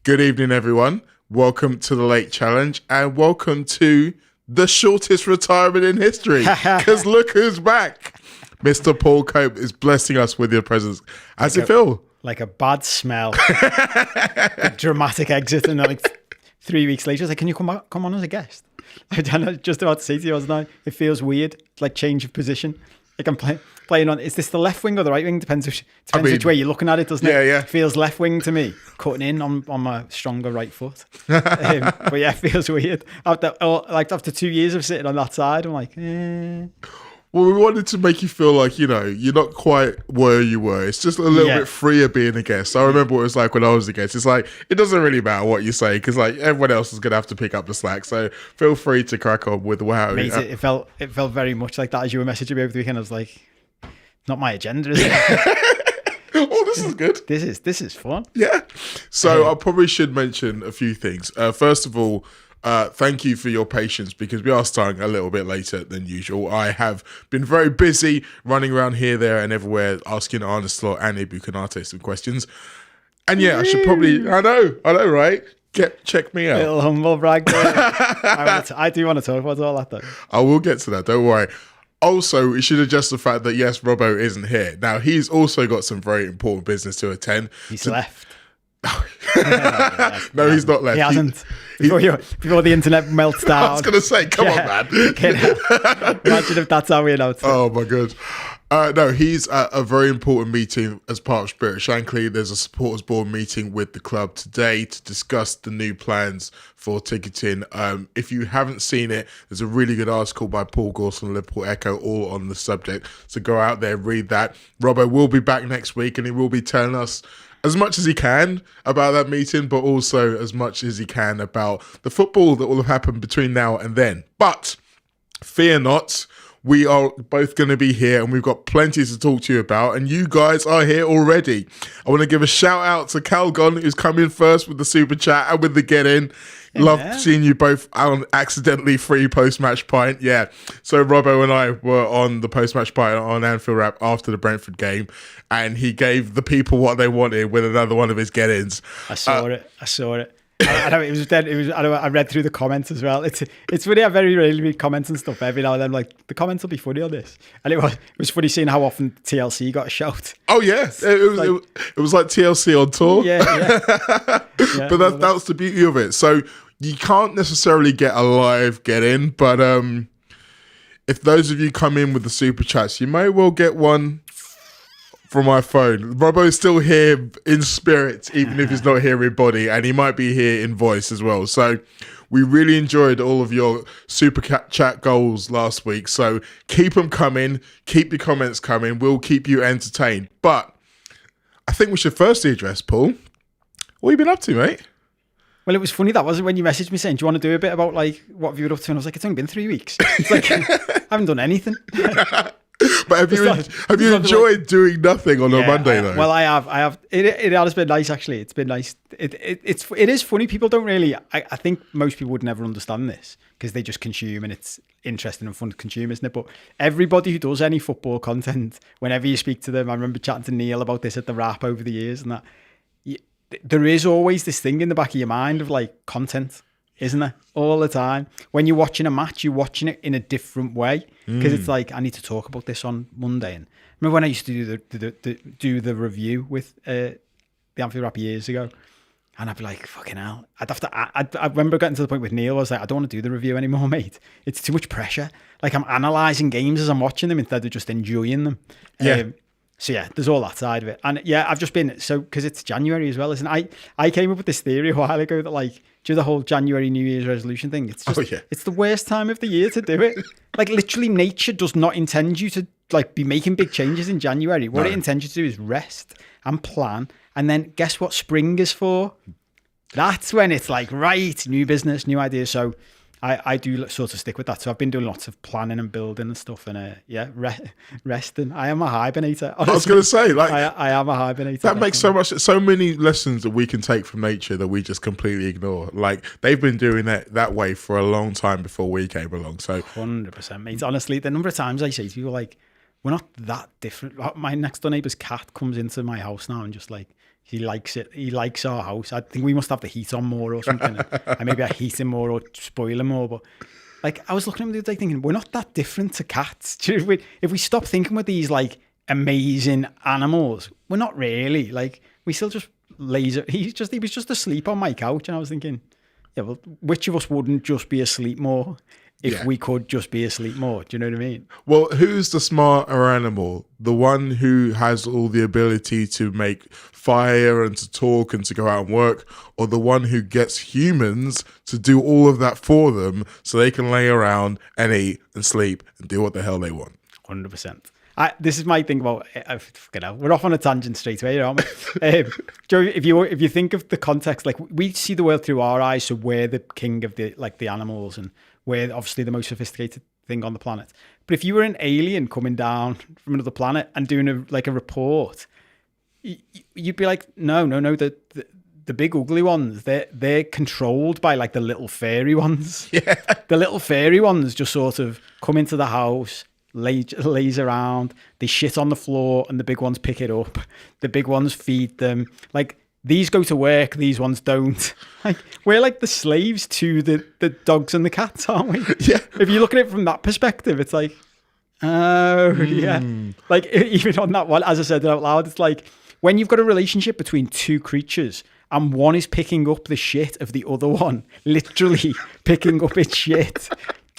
Good evening, everyone. Welcome to the Late Challenge and welcome to the shortest retirement in history. Because look who's back. Mr. Paul Cope is blessing us with your presence. How's it feel? Like a bad smell. A dramatic exit, and then like 3 weeks later, I was like, can you come on as a guest? I don't know, just about to say to you, wasn't I? It feels weird. It's like change of position. Like I'm playing on, is this the left wing or the right wing? Depends which way you're looking at it, doesn't it? Yeah. It feels left wing to me, cutting in on my stronger right foot. But yeah, it feels weird. After 2 years of sitting on that side, I'm like, Well, we wanted to make you feel like, you're not quite where you were. It's just a little bit freer being a guest. I remember what it was like when I was a guest. It's like, it doesn't really matter what you say because like everyone else is going to have to pick up the slack. So feel free to crack on with how it felt very much like that as you were messaging me over the weekend. I was like, not my agenda, is it? Oh, this is good. This is fun. Yeah. So I probably should mention a few things. First of all, thank you for your patience because we are starting a little bit later than usual. I have been very busy running around here, there and everywhere asking Arne Slot and Ibu Konate some questions. And yeah, I should probably, I know, right? Check me out. Little humble brag there. I do want to talk about all that though. I will get to that, don't worry. Also, we should adjust the fact that yes, Robo isn't here. Now, he's also got some very important business to attend. He's left. No, he's not left. He hasn't. Before the internet melts down. I was going to say, come on, man. Imagine if that's how we announce it. Oh, my God. No, he's at a very important meeting as part of Spirit Shankly. There's a supporters board meeting with the club today to discuss the new plans for ticketing. If you haven't seen it, there's a really good article by Paul Gorse from Liverpool Echo all on the subject. So go out there, read that. Robbo will be back next week and he will be telling us as much as he can about that meeting, but also as much as he can about the football that will have happened between now and then. But fear not, we are both going to be here and we've got plenty to talk to you about, and you guys are here already. I want to give a shout out to Calgon, who's come in first with the super chat and with the get in. Love seeing you both on accidentally free post-match pint. Yeah. So Robbo and I were on the post-match pint on Anfield Wrap after the Brentford game, and he gave the people what they wanted with another one of his get-ins. I saw it. I know it was dead. I read through the comments as well. It's funny. I very rarely read comments and stuff. Every now and then, like the comments will be funny on this, and it was funny seeing how often TLC got a shout. Oh yeah, it was like TLC on tour. Yeah. But that's the beauty of it. So you can't necessarily get a live get in, but if those of you come in with the super chats, you may well get one from my phone. Robo is still here in spirit, even if he's not here in body, and he might be here in voice as well. So we really enjoyed all of your super chat goals last week. So keep them coming, keep the comments coming. We'll keep you entertained. But I think we should firstly address, Paul, what have you been up to, mate? Well, it was funny, that wasn't when you messaged me saying, do you want to do a bit about like what have you been up to? And I was like, it's only been 3 weeks. It's like, I haven't done anything. But have you enjoyed doing nothing on a Monday though? Well, I have. It has been nice actually. It's been nice. It is funny. People don't really. I think most people would never understand this because they just consume and it's interesting and fun to consume, isn't it? But everybody who does any football content, whenever you speak to them, I remember chatting to Neil about this at the Wrap over the years, and that there is always this thing in the back of your mind of like content, isn't there? All the time. When you're watching a match, you're watching it in a different way because it's like, I need to talk about this on Monday. And remember when I used to do the review with the Anfield Wrap years ago, and I'd be like, fucking hell. I remember getting to the point with Neil, I was like, I don't want to do the review anymore, mate. It's too much pressure. Like I'm analysing games as I'm watching them instead of just enjoying them. So yeah, there's all that side of it. And yeah, I've just been, because it's January as well, isn't it? I came up with this theory a while ago that like, do the whole January New Year's resolution thing. It's just, it's the worst time of the year to do it. Like literally nature does not intend you to like be making big changes in January. What it intends you to do is rest and plan. And then guess what spring is for? That's when it's like, right, new business, new ideas. So I do sort of stick with that. So I've been doing lots of planning and building and stuff, and resting. I am a hibernator. Honestly. I was going to say, like, I am a hibernator. That makes so many lessons that we can take from nature that we just completely ignore. Like they've been doing that way for a long time before we came along. So 100%, mate. Honestly, the number of times I say to people like, we're not that different. My next door neighbour's cat comes into my house now and just like, he likes it. He likes our house. I think we must have the heat on more or something. And maybe I heat him more or spoil him more. But like, I was looking at him the other day thinking, we're not that different to cats. If we stop thinking with these like amazing animals, we're not really. Like, we still just laser. He was just asleep on my couch, and I was thinking, yeah, well, which of us wouldn't just be asleep more if we could just be asleep more? Do you know what I mean? Well, who's the smarter animal? The one who has all the ability to make fire and to talk and to go out and work, or the one who gets humans to do all of that for them so they can lay around and eat and sleep and do what the hell they want? 100%. This is my thing about. We're off on a tangent straight away, aren't we? Joe, if you think of the context, like we see the world through our eyes, so we're the king of the animals, and we're obviously the most sophisticated thing on the planet. But if you were an alien coming down from another planet and doing a report, you'd be like, no, the big ugly ones, they're controlled by like the little fairy ones. Yeah, the little fairy ones just sort of come into the house. Lays around, they shit on the floor, and the big ones pick it up. The big ones feed them. Like, these go to work, these ones don't. Like, we're like the slaves to the dogs and the cats, aren't we? Yeah. If you look at it from that perspective, it's like, oh, yeah. Like, even on that one, as I said it out loud, it's like when you've got a relationship between two creatures and one is picking up the shit of the other one, literally picking up its shit.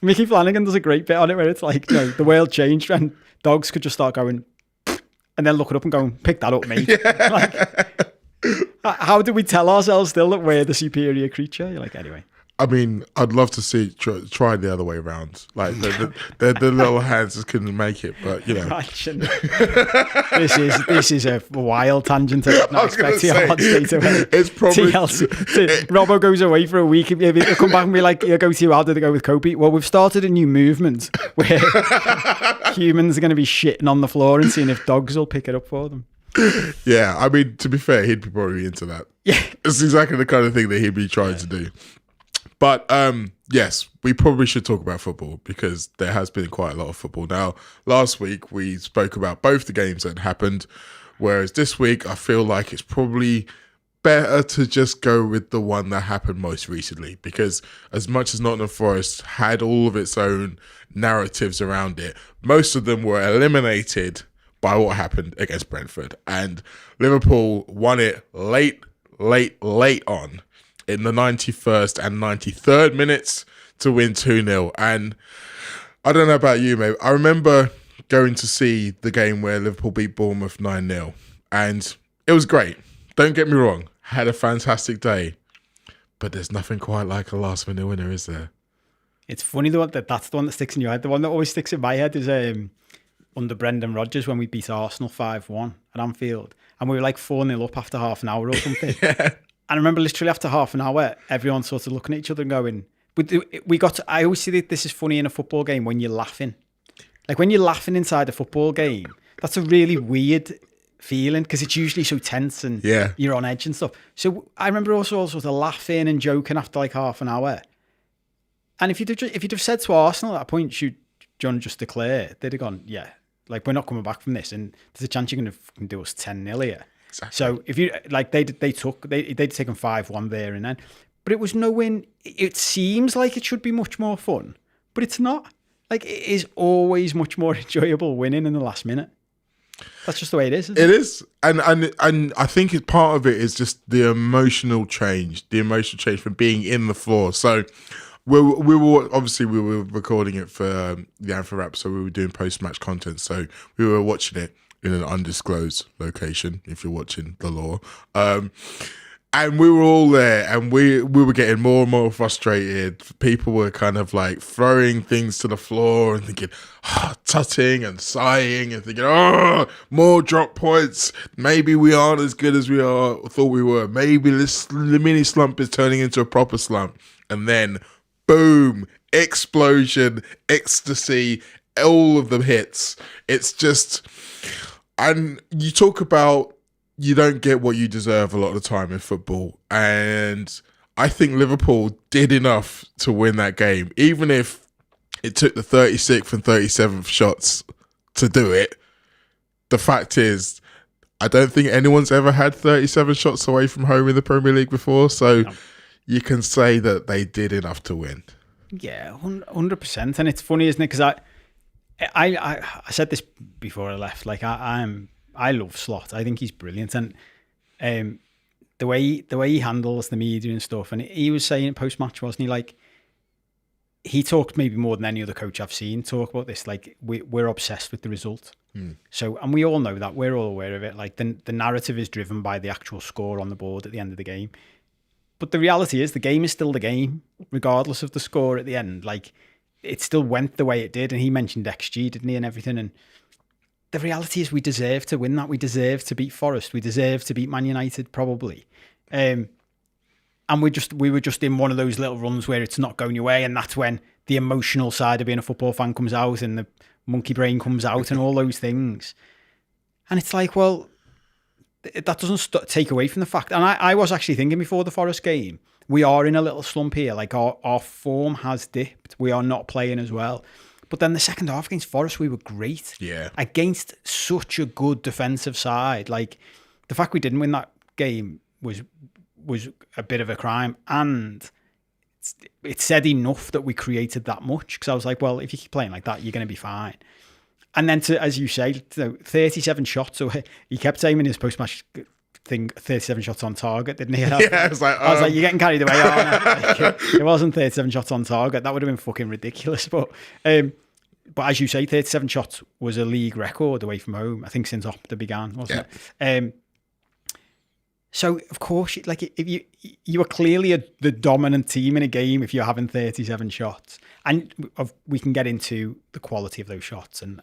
Mickey Flanagan does a great bit on it where it's like, the world changed and dogs could just start going and then looking up and going, pick that up, mate. Yeah. Like, how do we tell ourselves still that we're the superior creature? You're like, anyway. I mean, I'd love to see try the other way around. Like the little hands just couldn't make it, but this is a wild tangent. I'm not expecting straight away. It's probably Robo goes away for a week. He'll come back and be like, "Go to how did it go with Kobe?" Well, we've started a new movement where humans are going to be shitting on the floor and seeing if dogs will pick it up for them. Yeah, I mean, to be fair, he'd be probably into that. Yeah, it's exactly the kind of thing that he'd be trying to do. But yes, we probably should talk about football because there has been quite a lot of football. Now, last week we spoke about both the games that happened, whereas this week I feel like it's probably better to just go with the one that happened most recently, because as much as Nottingham Forest had all of its own narratives around it, most of them were eliminated by what happened against Brentford. And Liverpool won it late on in the 91st and 93rd minutes to win 2-0. And I don't know about you, mate. I remember going to see the game where Liverpool beat Bournemouth 9-0. And it was great. Don't get me wrong. Had a fantastic day. But there's nothing quite like a last-minute winner, is there? It's funny that's the one that sticks in your head. The one that always sticks in my head is under Brendan Rodgers when we beat Arsenal 5-1 at Anfield. And we were like 4-0 up after half an hour or something. Yeah. And I remember literally after half an hour, everyone sort of looking at each other and going, I always see that this is funny in a football game when you're laughing. Like when you're laughing inside a football game, that's a really weird feeling because it's usually so tense and you're on edge and stuff. So I remember also sort of laughing and joking after like half an hour. And if you'd have said to Arsenal at that point, should John just declare, they'd have gone, yeah, like we're not coming back from this and there's a chance you're going to do us 10-0 here. Exactly. So if you like, they'd taken 5-1 there and then, but it was no win. It seems like it should be much more fun, but it's not. Like it is always much more enjoyable winning in the last minute. That's just the way it is. Isn't it? It is, and I think part of it is just the emotional change from being in the floor. So we were recording it for the Anthem Rap, so we were doing post-match content. So we were watching it in an undisclosed location, if you're watching The Law. And we were all there, and we were getting more and more frustrated. People were kind of like throwing things to the floor and thinking, tutting and sighing and thinking, more drop points. Maybe we aren't as good as we thought we were. Maybe the mini slump is turning into a proper slump. And then, boom, explosion, ecstasy, all of the hits. It's just... And you talk about you don't get what you deserve a lot of the time in football. And I think Liverpool did enough to win that game, even if it took the 36th and 37th shots to do it. The fact is, I don't think anyone's ever had 37 shots away from home in the Premier League before, so you can say that they did enough to win. Yeah, 100%. And it's funny, isn't it? Because I said this before I left. Like I love Slot. I think he's brilliant, and the way he handles the media and stuff. And he was saying post match, wasn't he? Like he talked maybe more than any other coach I've seen talk about this. Like we're obsessed with the result. So, and we all know that, we're all aware of it. Like the narrative is driven by the actual score on the board at the end of the game. But the reality is the game is still the game, regardless of the score at the end. Like it still went the way it did. And he mentioned XG, didn't he, and everything. And the reality is we deserve to win that. We deserve to beat Forest. We deserve to beat Man United, probably. And we were just in one of those little runs where it's not going your way. And that's when the emotional side of being a football fan comes out and the monkey brain comes out and all those things. And it's like, well, that doesn't take away from the fact. And I was actually thinking before the Forest game, we are in a little slump here. Like our form has dipped. We are not playing as well. But then the second half against Forest, we were great. Yeah. Against such a good defensive side. Like the fact we didn't win that game was a bit of a crime. And it said enough that we created that much. Because I was like, well, if you keep playing like that, you're going to be fine. And then to, as you say, 37 shots. So he kept saying in his post-match thing, 37 shots on target, didn't he? Yeah, I was like, you're getting carried away, aren't you? Like, it wasn't 37 shots on target. That would have been fucking ridiculous. But as you say, 37 shots was a league record away from home, I think, since Opta began, wasn't it? So, of course, like if you were clearly the dominant team in a game if you're having 37 shots. And we can get into the quality of those shots and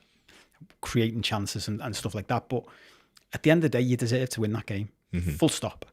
creating chances and stuff like that. But at the end of the day, you deserve to win that game. Full stop.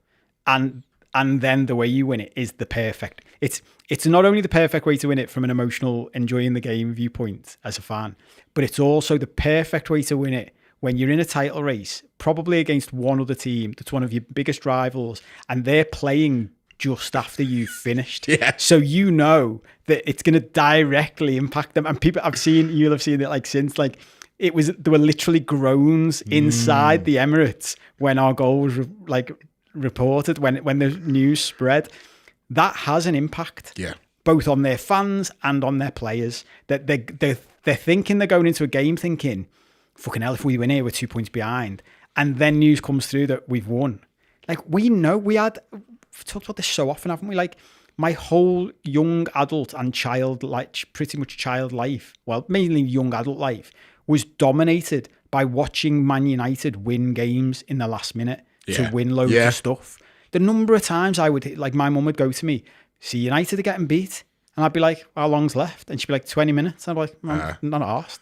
And then the way you win it is the perfect. It's not only the perfect way to win it from an emotional, enjoying the game viewpoint as a fan, but it's also the perfect way to win it when you're in a title race, probably against one other team that's one of your biggest rivals, and they're playing just after you've finished. Yeah. So you know that it's going to directly impact them. And people, you'll have seen it like since, like there were literally groans inside the Emirates when our goal was like reported, when the news spread. That has an impact. Yeah. Both on their fans and on their players. That they're thinking, they're going into a game thinking, fucking hell, if we win here, we're 2 points behind. And then news comes through that we've won. Like, we know we've talked about this so often, haven't we? Like, my whole young adult and child, like pretty much child life, well, mainly young adult life, was dominated by watching Man United win games in the last minute to win loads of stuff. The number of times my mum would go to me, see United are getting beat. And I'd be like, how long's left? And she'd be like, 20 minutes. I'd be like, I'm not asked.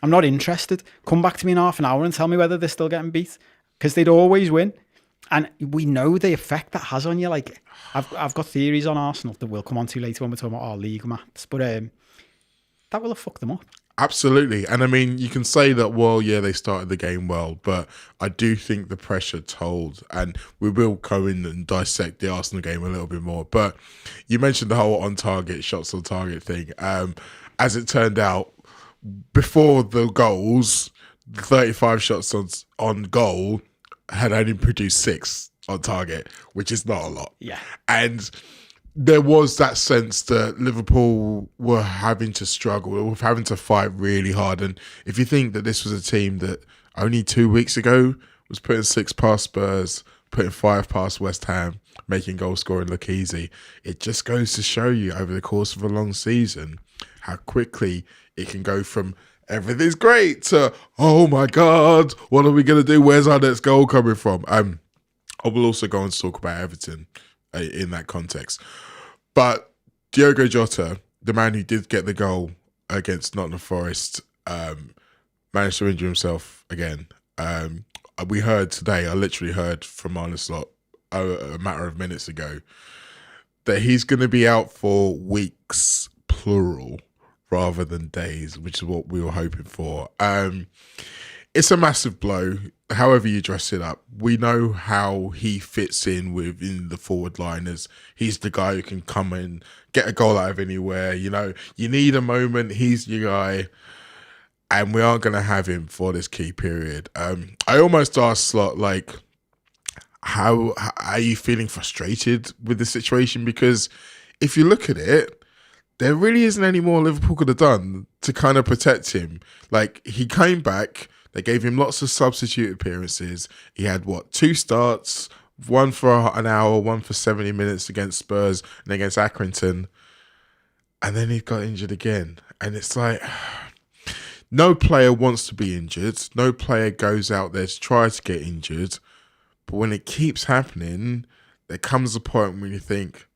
I'm not interested. Come back to me in half an hour and tell me whether they're still getting beat. Because they'd always win. And we know the effect that has on you. Like, I've got theories on Arsenal that we'll come on to later when we're talking about our league maths. But that will have fucked them up. Absolutely. And I mean, you can say that, well, yeah, they started the game well, but I do think the pressure told, and we will go in and dissect the Arsenal game a little bit more. But you mentioned the whole shots on target thing. As it turned out, before the goals, the 35 shots on goal had only produced 6 on target, which is not a lot. Yeah. And there was that sense that Liverpool were having to struggle, were having to fight really hard. And if you think that this was a team that only 2 weeks ago was putting 6 past Spurs, putting 5 past West Ham, making goal scoring look easy, it just goes to show you over the course of a long season how quickly it can go from everything's great to, oh my God, what are we going to do? Where's our next goal coming from? I will also go on to talk about Everton in that context. But Diogo Jota, the man who did get the goal against Nottingham Forest, managed to injure himself again. We heard today, I literally heard from Arne Slot a matter of minutes ago, that he's going to be out for weeks, plural, rather than days, which is what we were hoping for. It's a massive blow, however you dress it up. We know how he fits in within the forward line, as he's the guy who can come in, get a goal out of anywhere. You know, you need a moment, he's your guy. and we aren't going to have him for this key period. I almost asked Slot, like, how are you feeling frustrated with the situation? Because if you look at it, there really isn't any more Liverpool could have done to kind of protect him. Like, he came back, they gave him lots of substitute appearances. He had, 2 starts, one for an hour, one for 70 minutes against Spurs and against Accrington. And then he got injured again. And it's like, no player wants to be injured. No player goes out there to try to get injured. But when it keeps happening, there comes a point when you think,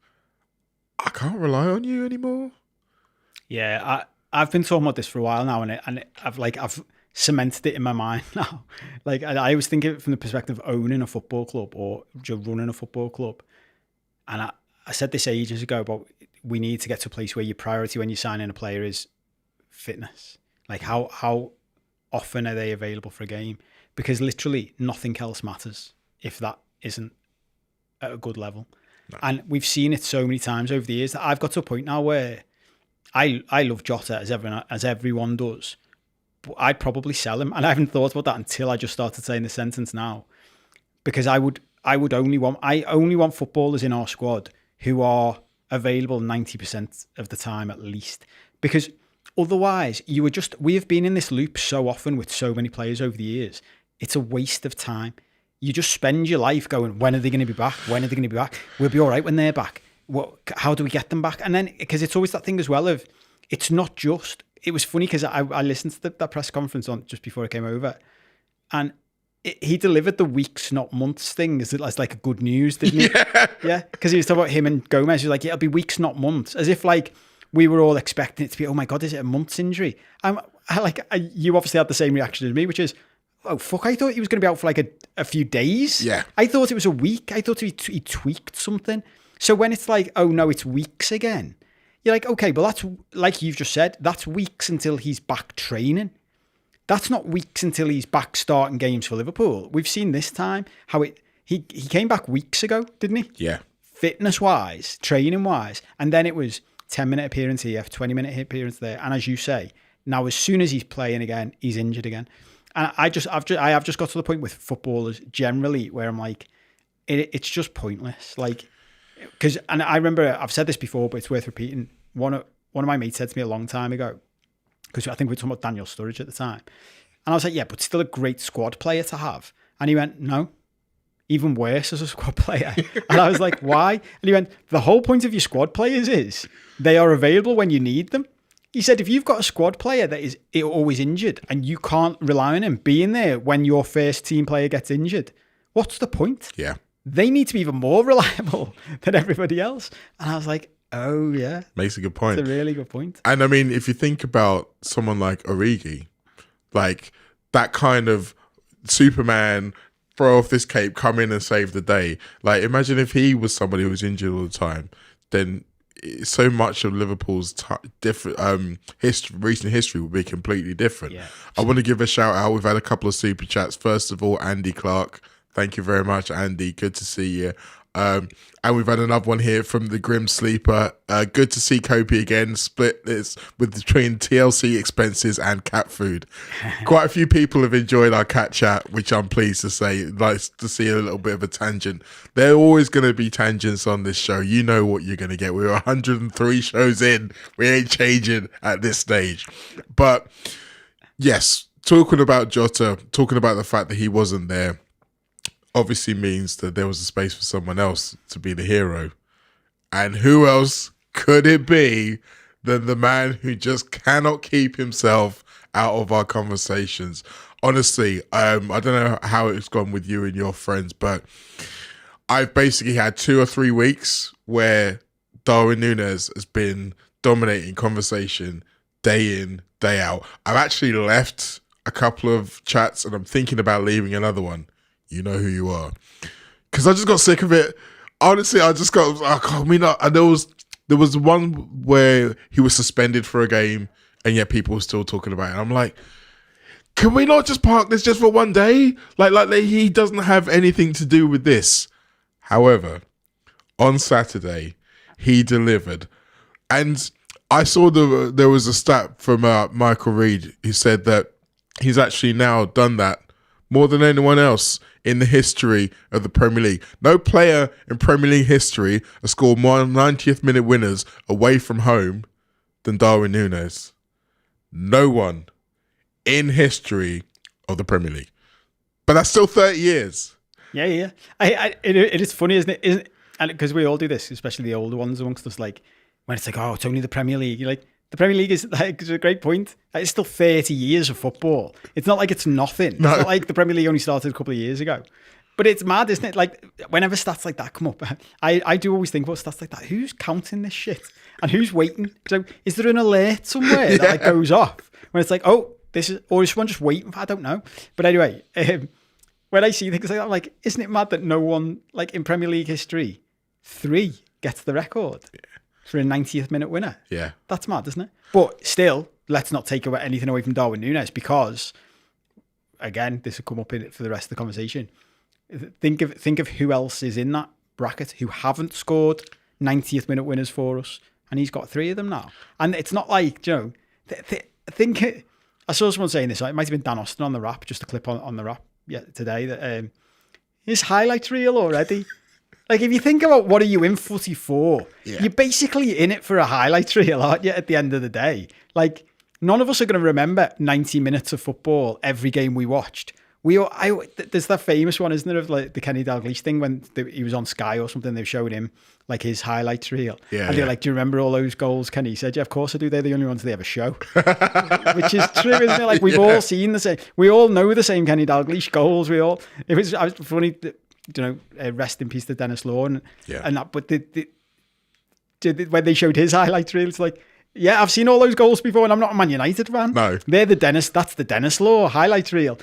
I can't rely on you anymore. Yeah, I've been talking about this for a while now, and I've cemented it in my mind now. Like, I always think of it from the perspective of owning a football club or just running a football club. And I said this ages ago about we need to get to a place where your priority when you're signing a player is fitness. Like, how often are they available for a game? Because literally nothing else matters if that isn't at a good level. No. And we've seen it so many times over the years that I've got to a point now where I love Jota as everyone does, but I'd probably sell him. And I haven't thought about that until I just started saying the sentence now, because I only want footballers in our squad who are available 90% of the time at least, because otherwise we have been in this loop so often with so many players over the years. It's a waste of time. You just spend your life going, when are they going to be back? When are they going to be back? We'll be all right when they're back. How do we get them back? And then, because it's always that thing as well of, it's not just, it was funny because I listened to that press conference on just before I came over, and he delivered the weeks, not months thing as like a good news, didn't he? Yeah. Because he was talking about him and Gomez. He was like, yeah, it'll be weeks, not months. As if like we were all expecting it to be, oh my God, is it a month's injury? You obviously had the same reaction as me, which is, oh, fuck, I thought he was going to be out for like a few days. Yeah. I thought it was a week. I thought he tweaked something. So when it's like, oh no, it's weeks again, you're like, okay, but that's, like you've just said, that's weeks until he's back training. That's not weeks until he's back starting games for Liverpool. We've seen this time how he came back weeks ago, didn't he? Yeah. Fitness-wise, training-wise. And then it was 10-minute appearance here, 20-minute appearance there. And as you say, now as soon as he's playing again, he's injured again. And I have just got to the point with footballers generally where I'm like, it's just pointless. Like, because, and I remember I've said this before, but it's worth repeating. One of my mates said to me a long time ago, because I think we were talking about Daniel Sturridge at the time, and I was like, yeah, but still a great squad player to have. And he went, no, even worse as a squad player. And I was like, why? And he went, the whole point of your squad players is they are available when you need them. He said, if you've got a squad player that is always injured and you can't rely on him being there when your first team player gets injured, what's the point? Yeah. They need to be even more reliable than everybody else. And I was like, oh, yeah. Makes a good point. It's a really good point. And I mean, if you think about someone like Origi, like that kind of Superman, throw off this cape, come in and save the day. Like, imagine if he was somebody who was injured all the time, then so much of Liverpool's different recent history would be completely different. Yeah. I want to give a shout out. We've had a couple of super chats. First of all, Andy Clark. Thank you very much, Andy. Good to see you. And we've had another one here from the Grim Sleeper. Good to see Kopi again. Split this between TLC expenses and cat food. Quite a few people have enjoyed our cat chat, which I'm pleased to say. Nice to see a little bit of a tangent. There are always going to be tangents on this show. You know what you're going to get. We're 103 shows in. We ain't changing at this stage. But yes, talking about Jota, talking about the fact that he wasn't there, obviously means that there was a space for someone else to be the hero. And who else could it be than the man who just cannot keep himself out of our conversations? Honestly, I don't know how it's gone with you and your friends, but I've basically had 2 or 3 weeks where Darwin Nunez has been dominating conversation day in, day out. I've actually left a couple of chats and I'm thinking about leaving another one. You know who you are. Because I just got sick of it. Honestly, I just got, and there was one where he was suspended for a game and yet people were still talking about it. And I'm like, can we not just park this just for one day? Like he doesn't have anything to do with this. However, on Saturday, he delivered. And I saw there was a stat from Michael Reed who said that he's actually now done that more than anyone else in the history of the Premier League. No player in Premier League history has scored more 90th minute winners away from home than Darwin Nunez. No one in history of the Premier League. But that's still 30 years. Yeah. It is funny, isn't it? And because we all do this, especially the older ones amongst us, like when it's like, oh, it's only the Premier League. You're like, the Premier League is like, it's a great point. It's still 30 years of football. It's not like it's nothing. No. It's not like the Premier League only started a couple of years ago. But it's mad, isn't it? Like, whenever stats like that come up, I do always think about stats like that. Who's counting this shit? And who's waiting? So is there an alert somewhere that like goes off when it's like, oh, this is, or is someone just waiting for, I don't know. But anyway, when I see things like that, I'm like, isn't it mad that no one, like in Premier League history, 3 gets the record for a 90th minute winner? Yeah. That's mad, isn't it? But still, let's not take anything away from Darwin Nunez because, again, this will come up in it for the rest of the conversation. Think of who else is in that bracket who haven't scored 90th minute winners for us, and he's got 3 of them now. And it's not like, you know, I saw someone saying this, it might have been Dan Austin on the Wrap, just a clip on the Wrap today, that his highlight reel already. Like, if you think about what are you in footy for, you're basically in it for a highlight reel, aren't you, at the end of the day? Like, none of us are going to remember 90 minutes of football every game we watched. There's that famous one, isn't there, of like the Kenny Dalglish thing when he was on Sky or something, they showed him like his highlights reel. And they're like, do you remember all those goals, Kenny? He said, yeah, of course I do. They're the only ones they ever show. Which is true, isn't it? Like, we've all seen the same. We all know the same Kenny Dalglish goals. It was funny, you know, rest in peace to Dennis Law and that. But when they showed his highlights reel, it's like, yeah, I've seen all those goals before, and I'm not a Man United fan. No, that's the Dennis Law highlights reel.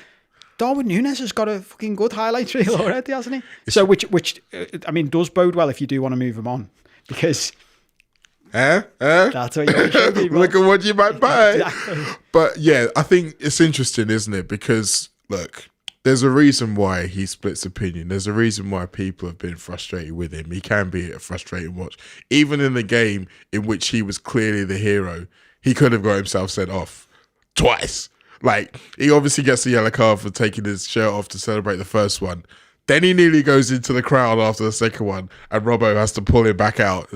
Darwin Nunez has got a fucking good highlight reel already, hasn't he? So which I mean, does bode well if you do want to move him on, because that's what you show people. Look at what you might buy. Exactly. But yeah, I think it's interesting, isn't it? Because look, there's a reason why he splits opinion. There's a reason why people have been frustrated with him. He can be a frustrating watch. Even in the game in which he was clearly the hero, he could have got himself sent off twice. Like, he obviously gets the yellow card for taking his shirt off to celebrate the first one. Then he nearly goes into the crowd after the second one, and Robo has to pull him back out.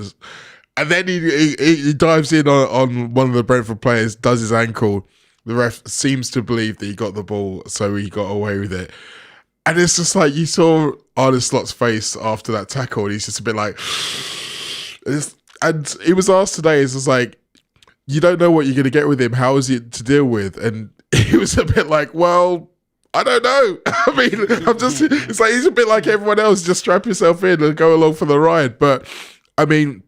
And then he dives in on one of the Brentford players, does his ankle. The ref seems to believe that he got the ball, so he got away with it. And it's just like, you saw Arne Slot's face after that tackle, and he's just a bit like... And he was asked today, it's just like, you don't know what you're going to get with him. How is it to deal with? And he was a bit like, well, I don't know. I mean, it's like, he's a bit like everyone else, just strap yourself in and go along for the ride. But I mean,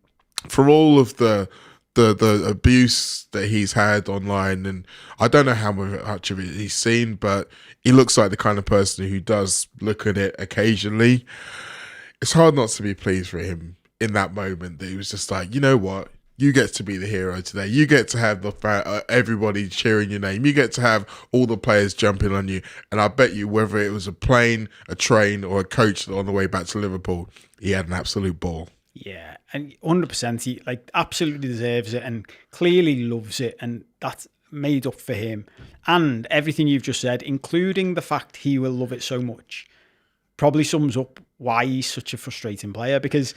for all of the abuse that he's had online, and I don't know how much of it he's seen, but he looks like the kind of person who does look at it occasionally. It's hard not to be pleased for him in that moment, that he was just like, you know what? You get to be the hero today. You get to have everybody cheering your name. You get to have all the players jumping on you. And I bet you, whether it was a plane, a train, or a coach on the way back to Liverpool, he had an absolute ball. Yeah, and 100%, he like absolutely deserves it and clearly loves it, and that's made up for him. And everything you've just said, including the fact he will love it so much, probably sums up why he's such a frustrating player, because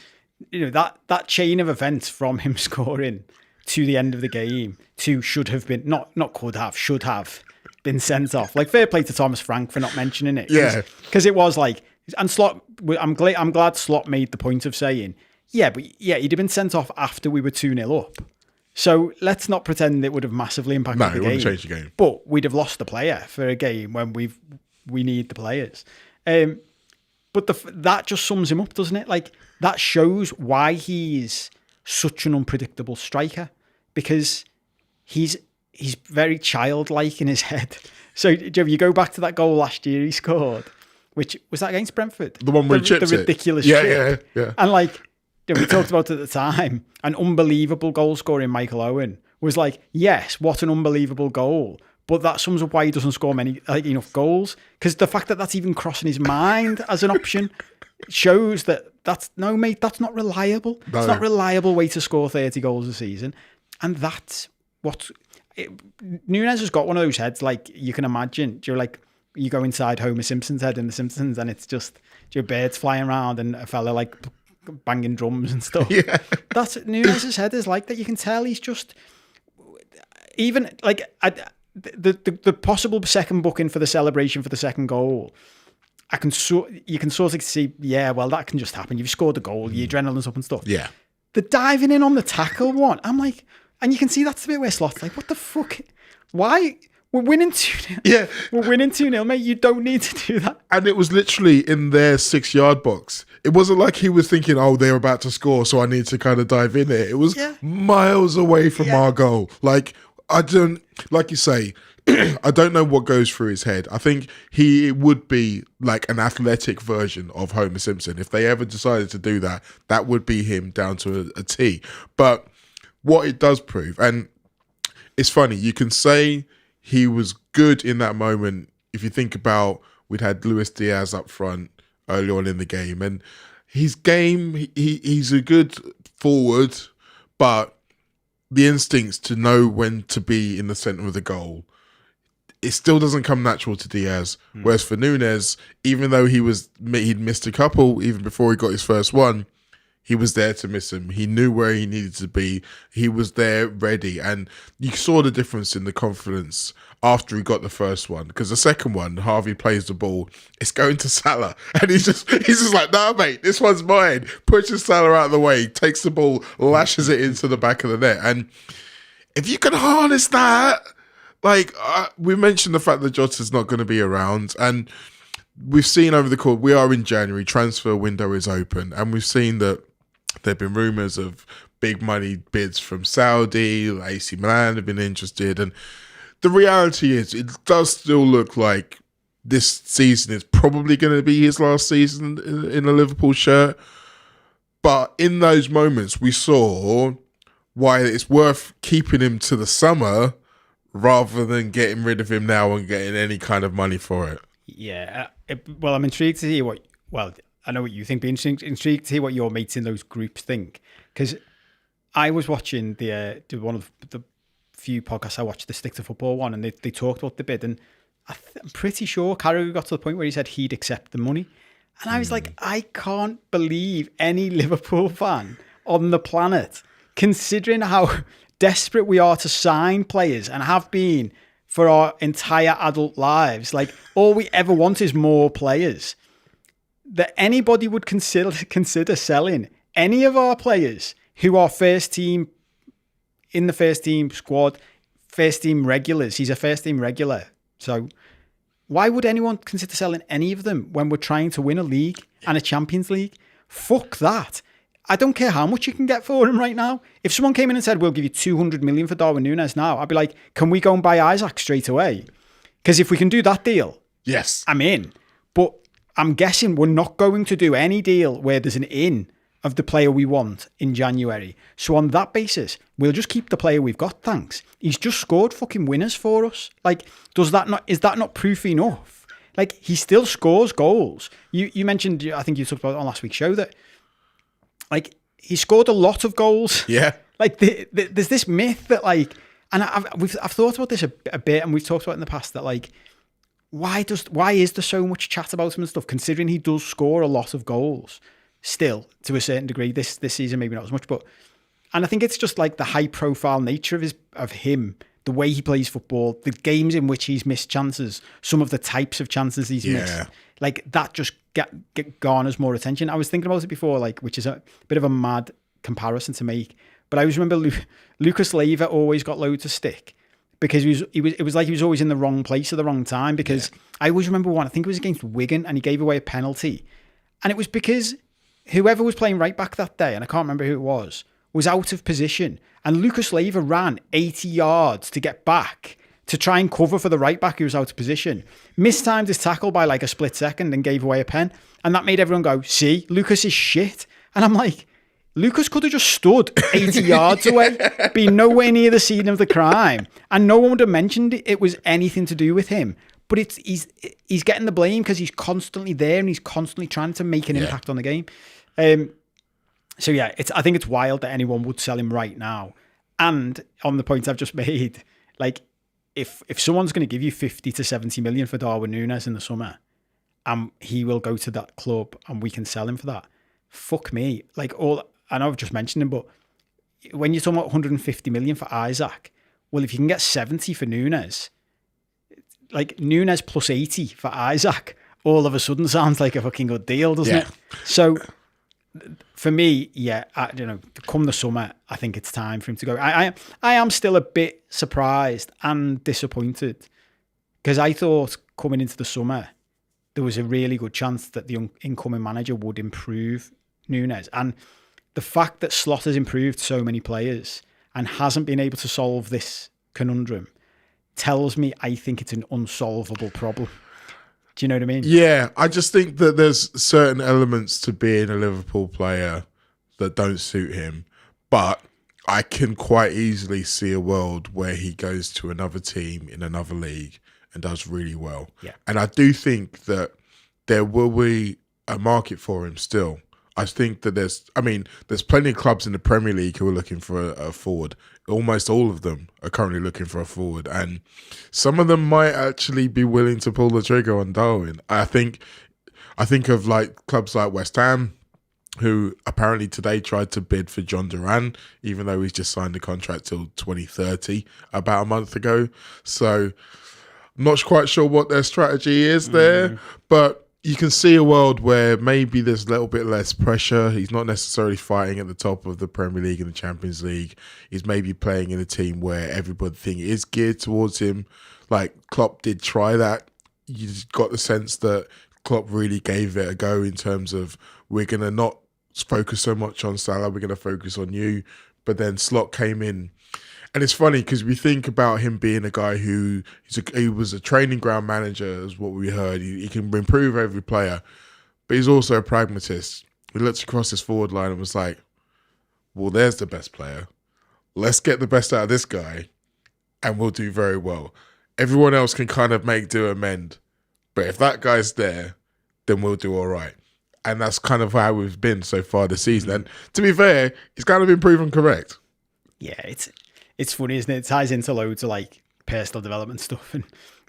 you know that chain of events from him scoring to the end of the game to should have been should have been sent off. Like, fair play to Thomas Frank for not mentioning it. Because it was like, and Slot, I'm glad Slot made the point of saying, but he'd have been sent off after we were 2-0 up. So let's not pretend it would have massively impacted the game. No, it wouldn't change the game. But we'd have lost the player for a game when we need the players. But that just sums him up, doesn't it? Like, that shows why he's such an unpredictable striker, because he's very childlike in his head. So you go back to that goal last year he scored, which was that against Brentford? The one where he chips the ridiculous chip. Yeah. And like, we talked about it at the time, an unbelievable goal scorer in Michael Owen was like, yes, what an unbelievable goal. But that sums up why he doesn't score enough goals. Because the fact that that's even crossing his mind as an option shows that that's not reliable. No. It's not a reliable way to score 30 goals a season. And that's what... Nunez has got one of those heads, like, you can imagine. You're like, you go inside Homer Simpson's head in The Simpsons, and it's just your birds flying around and a fella, like, banging drums and stuff. Yeah. That's... Nunez's head is like that. You can tell he's just... Even, like... The possible second booking for the celebration for the second goal, you can sort of see, yeah, well, that can just happen. You've scored a goal, your adrenaline's up and stuff. Yeah. The diving in on the tackle one, I'm like, and you can see that's the bit where Slot's like, what the fuck? Why? We're winning 2-0. Yeah. We're winning 2-0, mate. You don't need to do that. And it was literally in their 6-yard box. It wasn't like he was thinking, oh, they're about to score, so I need to kind of dive in there. It was miles away from our goal. Like, I don't, like you say, I don't know what goes through his head. I think he would be like an athletic version of Homer Simpson. If they ever decided to do that, that would be him down to a T. But what it does prove, and it's funny, you can say he was good in that moment. If you think about, we'd had Luis Diaz up front early on in the game, and his game, he's a good forward, but the instincts to know when to be in the centre of the goal, it still doesn't come natural to Diaz. Whereas for Nunez, even though he'd missed a couple even before he got his first one, he was there to miss him. He knew where he needed to be. He was there ready. And you saw the difference in the confidence after he got the first one. Because the second one, Harvey plays the ball. It's going to Salah. And he's just like, nah, mate, this one's mine. Pushes Salah out of the way, takes the ball, lashes it into the back of the net. And if you can harness that, like, we mentioned the fact that Jota's not going to be around. And we've seen over the course, we are in January, transfer window is open. And we've seen that there have been rumours of big money bids from Saudi, AC Milan have been interested. And the reality is, it does still look like this season is probably going to be his last season in a Liverpool shirt. But in those moments, we saw why it's worth keeping him to the summer rather than getting rid of him now and getting any kind of money for it. Yeah. Well, I'm intrigued to hear I know what you think, but intrigued to hear what your mates in those groups think. Because I was watching one of the few podcasts I watched, the Stick to Football one, and they talked about the bid, and I'm pretty sure Carragher got to the point where he said he'd accept the money. And I was like, I can't believe any Liverpool fan on the planet, considering how desperate we are to sign players and have been for our entire adult lives. Like, all we ever want is more players. That anybody would consider selling any of our players who are first team, in the first team squad, first team regulars. He's a first team regular. So why would anyone consider selling any of them when we're trying to win a league and a Champions League? Fuck that. I don't care how much you can get for him right now. If someone came in and said, we'll give you 200 million for Darwin Nunez now, I'd be like, can we go and buy Isaac straight away? Because if we can do that deal, yes, I'm in. But I'm guessing we're not going to do any deal where there's an in of the player we want in January. So on that basis, we'll just keep the player we've got, thanks. He's just scored fucking winners for us. Like, is that not proof enough? Like, he still scores goals. You mentioned, I think you talked about it on last week's show, that, like, he scored a lot of goals. Yeah. Like, there's this myth that, like, and I've thought about this a bit, and we've talked about it in the past, that, like, why is there so much chat about him and stuff, considering he does score a lot of goals still, to a certain degree. This season maybe not as much, and I think it's just like the high profile nature of him, the way he plays football, the games in which he's missed chances, some of the types of chances he's missed, like that just garners more attention. I was thinking about it before, like, which is a bit of a mad comparison to make, but I always remember Lucas Leiva always got loads of stick because it was like he was always in the wrong place at the wrong time. Because I always remember one, I think it was against Wigan, and he gave away a penalty, and it was because whoever was playing right back that day, and I can't remember who it was out of position, and Lucas Leiva ran 80 yards to get back to try and cover for the right back who was out of position, mistimed his tackle by like a split second and gave away a pen, and that made everyone go, see, Lucas is shit. And I'm like, Lucas could have just stood 80 yards away, been nowhere near the scene of the crime, and no one would have mentioned it was anything to do with him. But he's getting the blame because he's constantly there and he's constantly trying to make an impact on the game. So yeah, I think it's wild that anyone would sell him right now. And on the point I've just made, like, if someone's going to give you 50 to 70 million for Darwin Nunez in the summer, and he will go to that club and we can sell him for that, fuck me. Like, I know I've just mentioned him, but when you're talking about 150 million for Isaac, well, if you can get 70 for Nunez, like Nunez plus 80 for Isaac, all of a sudden sounds like a fucking good deal, doesn't it? So for me, come the summer, I think it's time for him to go. I am still a bit surprised and disappointed, because I thought coming into the summer, there was a really good chance that the incoming manager would improve Nunez. And the fact that Slot has improved so many players and hasn't been able to solve this conundrum tells me I think it's an unsolvable problem. Do you know what I mean? Yeah, I just think that there's certain elements to being a Liverpool player that don't suit him. But I can quite easily see a world where he goes to another team in another league and does really well. Yeah. And I do think that there will be a market for him still. I think that there's plenty of clubs in the Premier League who are looking for a forward. Almost all of them are currently looking for a forward. And some of them might actually be willing to pull the trigger on Darwin. I think of like clubs like West Ham, who apparently today tried to bid for John Duran, even though he's just signed a contract till 2030 about a month ago. So I'm not quite sure what their strategy is there, but you can see a world where maybe there's a little bit less pressure. He's not necessarily fighting at the top of the Premier League and the Champions League. He's maybe playing in a team where everything is geared towards him. Like Klopp did try that. You just got the sense that Klopp really gave it a go in terms of, we're going to not focus so much on Salah, we're going to focus on you. But then Slot came in. And it's funny because we think about him being a guy he was a training ground manager, is what we heard. He can improve every player, but he's also a pragmatist. He looked across his forward line and was like, well, there's the best player. Let's get the best out of this guy and we'll do very well. Everyone else can kind of make do amend. But if that guy's there, then we'll do all right. And that's kind of how we've been so far this season. And to be fair, he's kind of been proven correct. Yeah, it's funny, isn't it? It ties into loads of like personal development stuff, and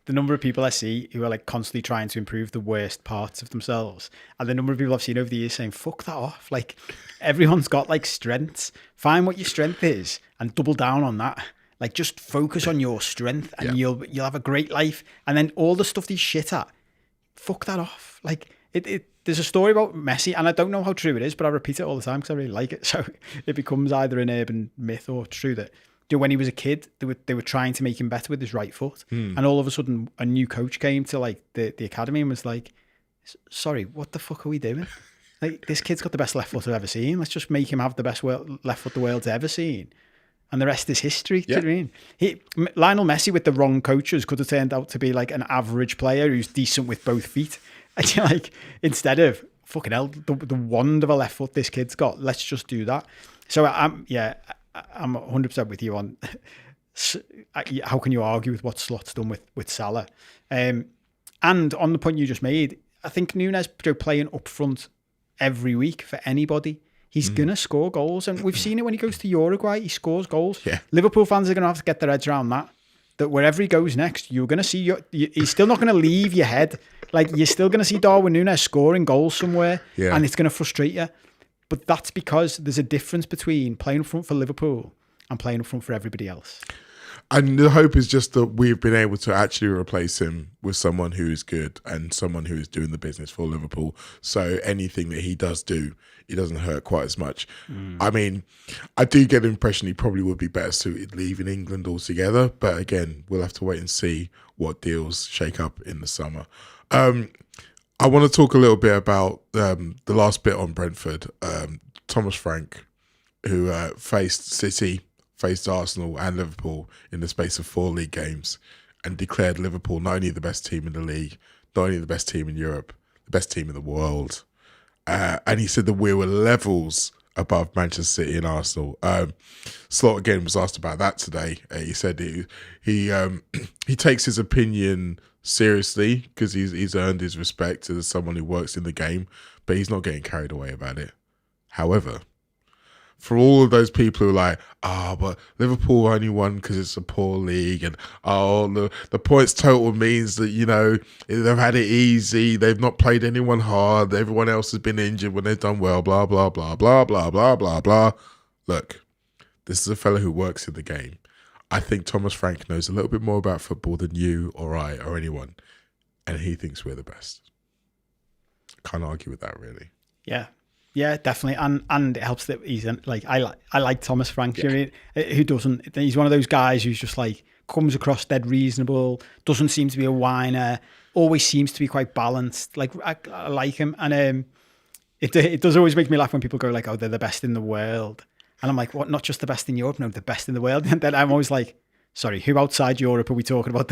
the number of people I see who are like constantly trying to improve the worst parts of themselves, and the number of people I've seen over the years saying, fuck that off. Like, everyone's got like strengths. Find what your strength is and double down on that. Like, just focus on your strength and you'll have a great life. And then all the stuff that he's shit at, fuck that off. Like, there's a story about Messi, and I don't know how true it is, but I repeat it all the time because I really like it. So it becomes either an urban myth or true that, when he was a kid, they were trying to make him better with his right foot. And all of a sudden, a new coach came to like the academy and was like, sorry, what the fuck are we doing? Like, this kid's got the best left foot I've ever seen. Let's just make him have the best left foot the world's ever seen. And the rest is history. Do you know what I mean? Lionel Messi with the wrong coaches could have turned out to be like an average player who's decent with both feet. And like, instead of, fucking hell, the wand of a left foot this kid's got, let's just do that. So I'm 100% with you on how can you argue with what Slot's done with Salah. And on the point you just made, I think Nunez playing up front every week for anybody, he's going to score goals. And we've seen it when he goes to Uruguay, he scores goals. Yeah. Liverpool fans are going to have to get their heads around that wherever he goes next, you're going to see, he's still not going to leave your head. Like, you're still going to see Darwin Nunez scoring goals somewhere, and it's going to frustrate you. But that's because there's a difference between playing up front for Liverpool and playing up front for everybody else. And the hope is just that we've been able to actually replace him with someone who is good and someone who is doing the business for Liverpool. So anything that he does do, it doesn't hurt quite as much. I mean, I do get the impression he probably would be better suited leaving England altogether. But again, we'll have to wait and see what deals shake up in the summer. I want to talk a little bit about the last bit on Brentford. Thomas Frank, who faced City, faced Arsenal and Liverpool in the space of 4 league games, and declared Liverpool not only the best team in the league, not only the best team in Europe, the best team in the world. And he said that we were levels above Manchester City and Arsenal. Slot again was asked about that today. He said he takes his opinion seriously because he's earned his respect as someone who works in the game, but he's not getting carried away about it. However, for all of those people who are like, but Liverpool only won because it's a poor league, and the points total means that, you know, they've had it easy, they've not played anyone hard, everyone else has been injured when they've done well, blah, blah, blah, blah, blah, blah, blah, blah. Look, this is a fella who works in the game. I think Thomas Frank knows a little bit more about football than you or I or anyone, and he thinks we're the best. Can't argue with that, really. Yeah, definitely, and it helps that he's like I like Thomas Frank, who doesn't. He's one of those guys who's just like comes across dead reasonable, doesn't seem to be a whiner, always seems to be quite balanced. Like I like him, and it does always make me laugh when people go like, "Oh, they're the best in the world," and I'm like, "What? Not just the best in Europe? No, the best in the world." And then I'm always like, "Sorry, who outside Europe are we talking about?"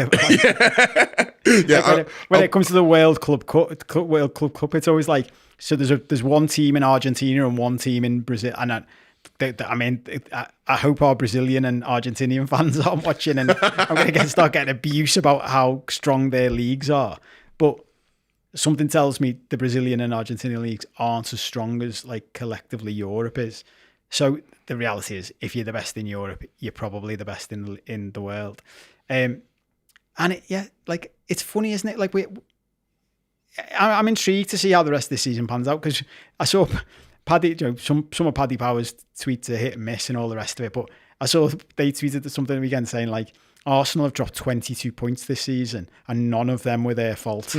When it comes to the World Club Cup, it's always like. So there's one team in Argentina and one team in Brazil, and I hope our Brazilian and Argentinian fans aren't watching, and I'm going to start getting abuse about how strong their leagues are. But something tells me the Brazilian and Argentinian leagues aren't as strong as like collectively Europe is. So the reality is, if you're the best in Europe, you're probably the best in the world. It's funny, isn't it? Like I'm intrigued to see how the rest of the season pans out, because I saw Paddy, some of Paddy Power's tweets are hit and miss and all the rest of it, but I saw they tweeted something again saying like Arsenal have dropped 22 points this season and none of them were their fault.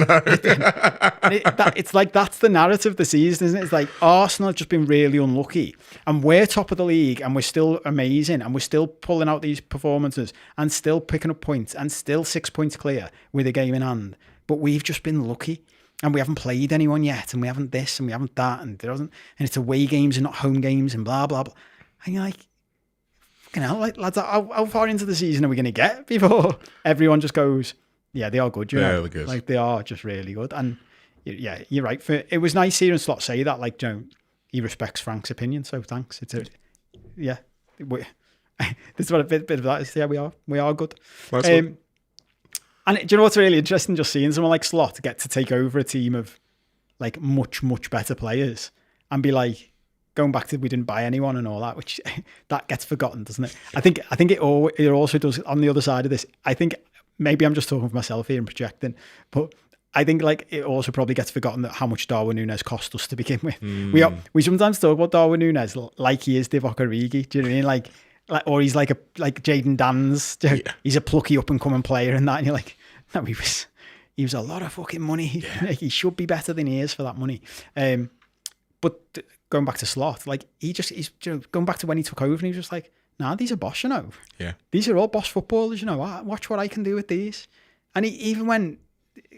It's like that's the narrative of the season, isn't it? It's like Arsenal have just been really unlucky and we're top of the league and we're still amazing and we're still pulling out these performances and still picking up points and still 6 points clear with a game in hand, but we've just been lucky. And we haven't played anyone yet, and we haven't this, and we haven't that, and it's away games and not home games, and blah blah blah. And you're like, fucking hell, like lads, how far into the season are we going to get before everyone just goes, yeah, they are good, you know, good. Like they are just really good. And yeah, you're right. It was nice hearing Slot say that, like, he respects Frank's opinion, so thanks. This is what a bit of that is. Yeah, we are good. Nice And do you know what's really interesting? Just seeing someone like Slot get to take over a team of like much, much better players and be like, going back to we didn't buy anyone and all that, which that gets forgotten, doesn't it? I think it also does on the other side of this. I think maybe I'm just talking for myself here and projecting, but I think like it also probably gets forgotten that how much Darwin Nunez cost us to begin with. We sometimes talk about Darwin Nunez like he is Divock Origi. Do you know what I mean? Like, or he's like Jayden Danns. He's a plucky up and coming player and that. And you're like, no, he was a lot of fucking money. He should be better than he is for that money. But going back to Slot, like he's going back to when he took over and he was just like, nah, these are boss, you know. Yeah. These are all boss footballers, you know. Watch what I can do with these. And even when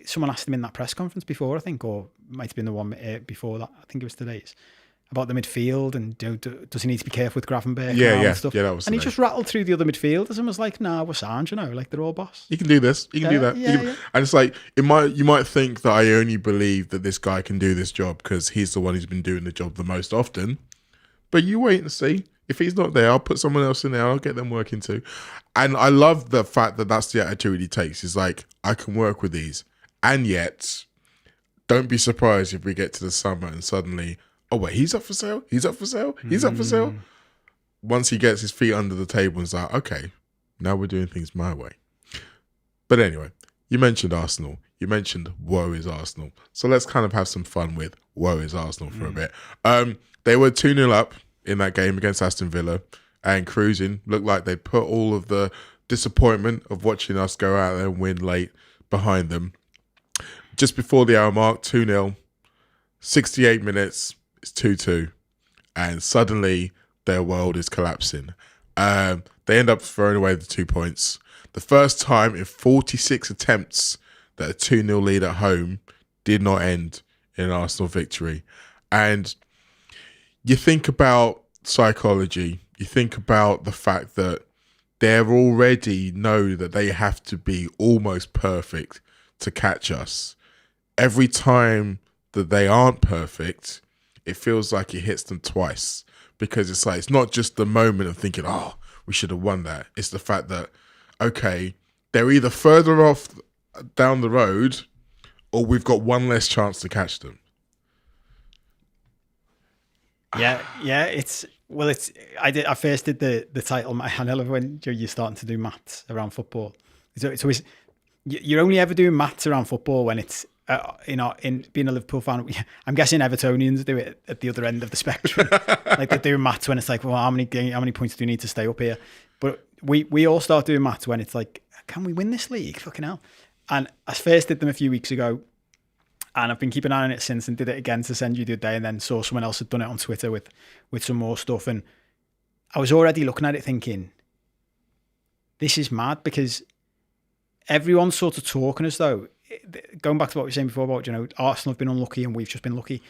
someone asked him in that press conference before, I think, or might have been the one before that, I think it was today's, about the midfield and does he need to be careful with Gravenberch and stuff. Yeah, that was. And he just rattled through the other midfielders and was like, "Nah, we're sound, you know, like they're all boss. You can do this. You can do that." And it's like you might think that I only believe that this guy can do this job because he's the one who's been doing the job the most often. But you wait and see. If he's not there, I'll put someone else in there. I'll get them working too. And I love the fact that that's the attitude he takes. He's like, I can work with these, and yet, don't be surprised if we get to the summer and suddenly, oh wait, he's up for sale. He's up for sale. He's up for sale. Once he gets his feet under the table and is like, okay, now we're doing things my way. But anyway, you mentioned Arsenal. You mentioned woe is Arsenal. So let's kind of have some fun with woe is Arsenal for a bit. They were 2-0 up in that game against Aston Villa and cruising. Looked like they put all of the disappointment of watching us go out there and win late behind them. Just before the hour mark, 2-0, 68 minutes, it's 2-2. And suddenly their world is collapsing. They end up throwing away the 2 points. The first time in 46 attempts that a 2-0 lead at home did not end in an Arsenal victory. And you think about psychology, you think about the fact that they already know that they have to be almost perfect to catch us. Every time that they aren't perfect, it feels like it hits them twice, because it's like, it's not just the moment of thinking, oh, we should have won that. It's the fact that, okay, they're either further off down the road or we've got one less chance to catch them. Yeah, it's Well, I first did the title. I love when you're starting to do maths around football. It's always you're only ever doing maths around football when it's in being a Liverpool fan. I'm guessing Evertonians do it at the other end of the spectrum. Like they're doing maths when it's like, well, how many points do you need to stay up here? But we all start doing maths when it's like, can we win this league? Fucking hell! And I first did them a few weeks ago. And I've been keeping an eye on it since, and did it again to send you the other day, and then saw someone else had done it on Twitter with some more stuff. And I was already looking at it thinking, this is mad, because everyone's sort of talking as though, going back to what we were saying before about, Arsenal have been unlucky and we've just been lucky.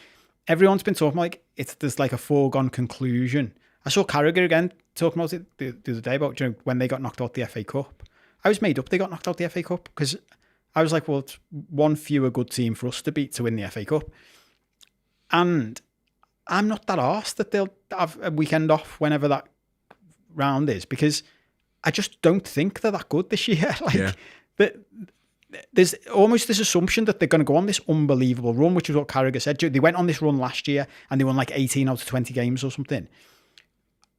Everyone's been talking like there's like a foregone conclusion. I saw Carragher again talking about it the other day about when they got knocked out the FA Cup. I was made up they got knocked out the FA Cup because I was like, well, it's one fewer good team for us to beat to win the FA Cup. And I'm not that arsed that they'll have a weekend off whenever that round is, because I just don't think they're that good this year. There's almost this assumption that they're going to go on this unbelievable run, which is what Carragher said. They went on this run last year and they won like 18 out of 20 games or something.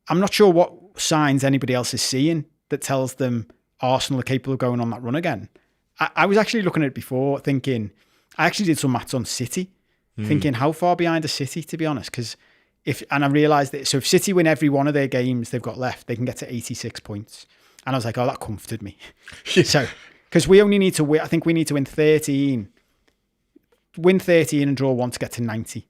I'm not sure what signs anybody else is seeing that tells them Arsenal are capable of going on that run again. I was actually looking at it before, thinking, I actually did some maths on City, thinking how far behind are City, to be honest, and I realised that, so if City win every one of their games they've got left, they can get to 86 points. And I was like, oh, that comforted me. So, because we only need to win, I think we need to win 13 and draw 1 to get to 90.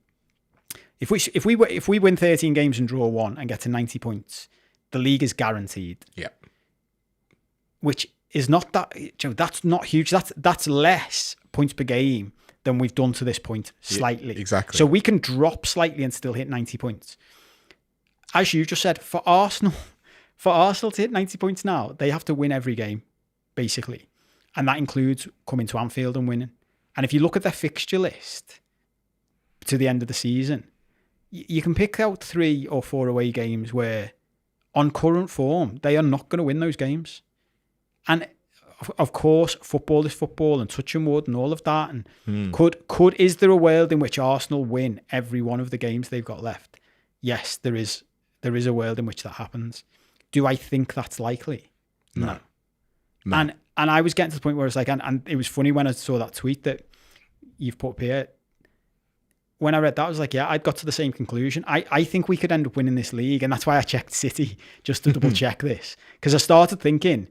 If we win 13 games and draw 1 and get to 90 points, the league is guaranteed. Yeah. Which is not that, that's not huge. That's less points per game than we've done to this point, slightly. Yeah, exactly. So we can drop slightly and still hit 90 points. As you just said, for Arsenal to hit 90 points now, they have to win every game, basically. And that includes coming to Anfield and winning. And if you look at their fixture list to the end of the season, you can pick out 3 or 4 away games where, on current form, they are not going to win those games. And of course, football is football, and touch and wood and all of that. And is there a world in which Arsenal win every one of the games they've got left? Yes, there is a world in which that happens. Do I think that's likely? No. And I was getting to the point where it's like, and it was funny when I saw that tweet that you've put up here. When I read that, I was like, yeah, I'd got to the same conclusion. I think we could end up winning this league. And that's why I checked City, just to double check this. Because I started thinking,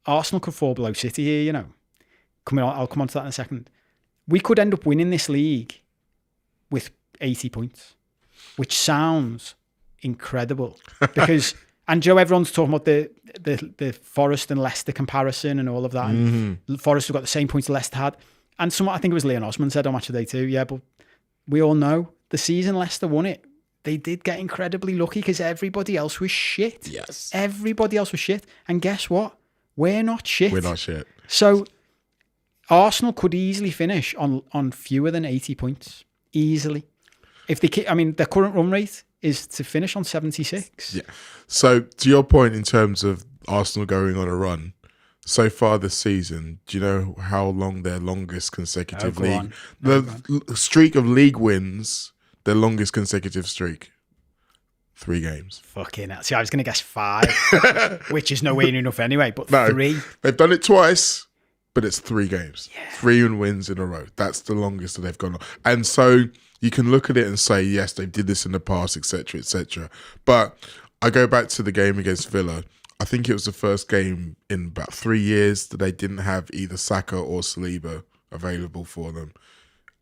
Arsenal could fall below City here, I'll come on to that in a second. We could end up winning this league with 80 points, which sounds incredible. Because, and everyone's talking about the Forest and Leicester comparison and all of that. And Forest have got the same points Leicester had. And I think it was Leon Osman said on Match of the Day too, yeah, but we all know the season Leicester won it, they did get incredibly lucky because everybody else was shit. Yes. Everybody else was shit. And guess what? We're not shit. We're not shit. So Arsenal could easily finish on fewer than 80 points. Easily. If their current run rate is to finish on 76. Yeah. So to your point in terms of Arsenal going on a run, so far this season, do you know how long their longest consecutive league... The streak of league wins, their longest consecutive streak? 3 games. Fucking hell. See, I was going to guess 5, which is nowhere near enough anyway, but no, 3. They've done it twice, but it's 3 games. Yeah. 3 wins in a row. That's the longest that they've gone on. And so you can look at it and say, yes, they did this in the past, etc., etc. But I go back to the game against Villa. I think it was the first game in about 3 years that they didn't have either Saka or Saliba available for them.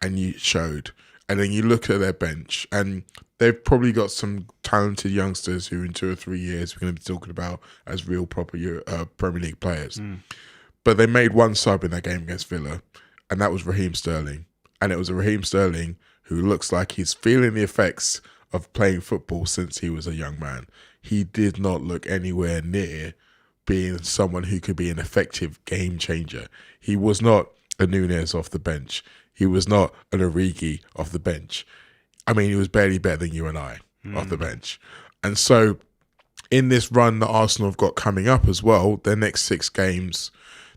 And you showed. And then you look at their bench, and they've probably got some talented youngsters who in 2 or 3 years we're going to be talking about as real proper Premier League players. But they made one sub in that game against Villa, and that was Raheem Sterling. And it was a Raheem Sterling who looks like he's feeling the effects of playing football since he was a young man. He did not look anywhere near being someone who could be an effective game changer. He was not a Nunez off the bench. He was not an Origi off the bench. I mean, he was barely better than you and I off the bench. And so in this run that Arsenal have got coming up as well, their next 6 games,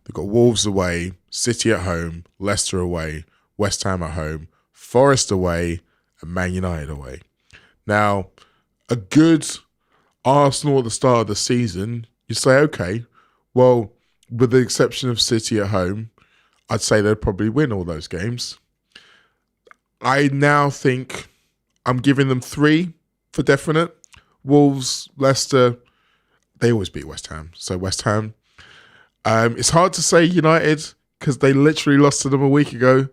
they've got Wolves away, City at home, Leicester away, West Ham at home, Forest away, and Man United away. Now, a good Arsenal at the start of the season, you say, okay, well, with the exception of City at home, I'd say they'd probably win all those games. I now think I'm giving them 3 for definite. Wolves, Leicester, they always beat West Ham. So West Ham. It's hard to say United because they literally lost to them a week ago,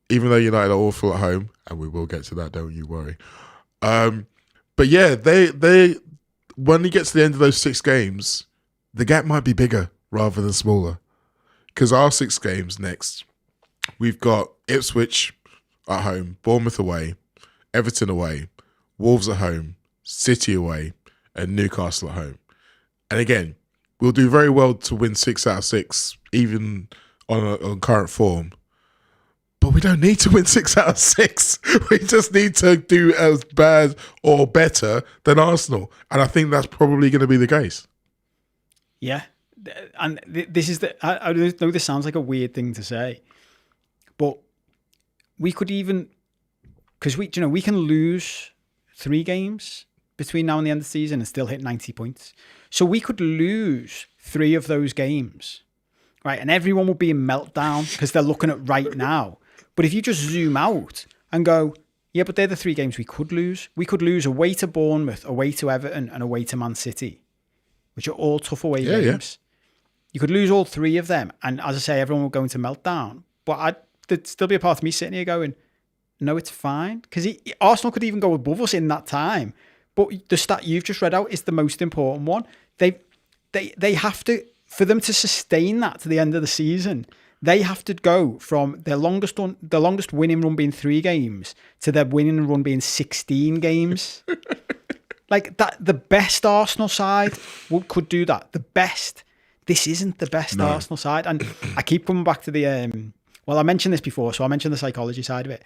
even though United are awful at home, and we will get to that, don't you worry. But yeah, they when you get to the end of those 6 games, the gap might be bigger rather than smaller. Because our 6 games next, we've got Ipswich at home, Bournemouth away, Everton away, Wolves at home, City away, and Newcastle at home. And again, we'll do very well to win 6 out of 6, even on current form. But we don't need to win 6 out of 6. We just need to do as bad or better than Arsenal. And I think that's probably going to be the case. Yeah. And this is I know this sounds like a weird thing to say, but we could even, because we can lose 3 games between now and the end of the season and still hit 90 points. So we could lose 3 of those games, right? And everyone will be in meltdown because they're looking at right now. But if you just zoom out and go, yeah, but they're the 3 games we could lose. We could lose away to Bournemouth, away to Everton, and away to Man City, which are all tough away games. Yeah. You could lose all 3 of them. And as I say, everyone will go into meltdown. But there'd still be a part of me sitting here going, no, it's fine. Because Arsenal could even go above us in that time. But the stat you've just read out is the most important one. They have to, for them to sustain that to the end of the season, they have to go from their longest winning run being 3 games to their winning run being 16 games. Like that, the best Arsenal side could do that. The best. This isn't the best Arsenal side. And I keep coming back to the, I mentioned this before, so I mentioned the psychology side of it.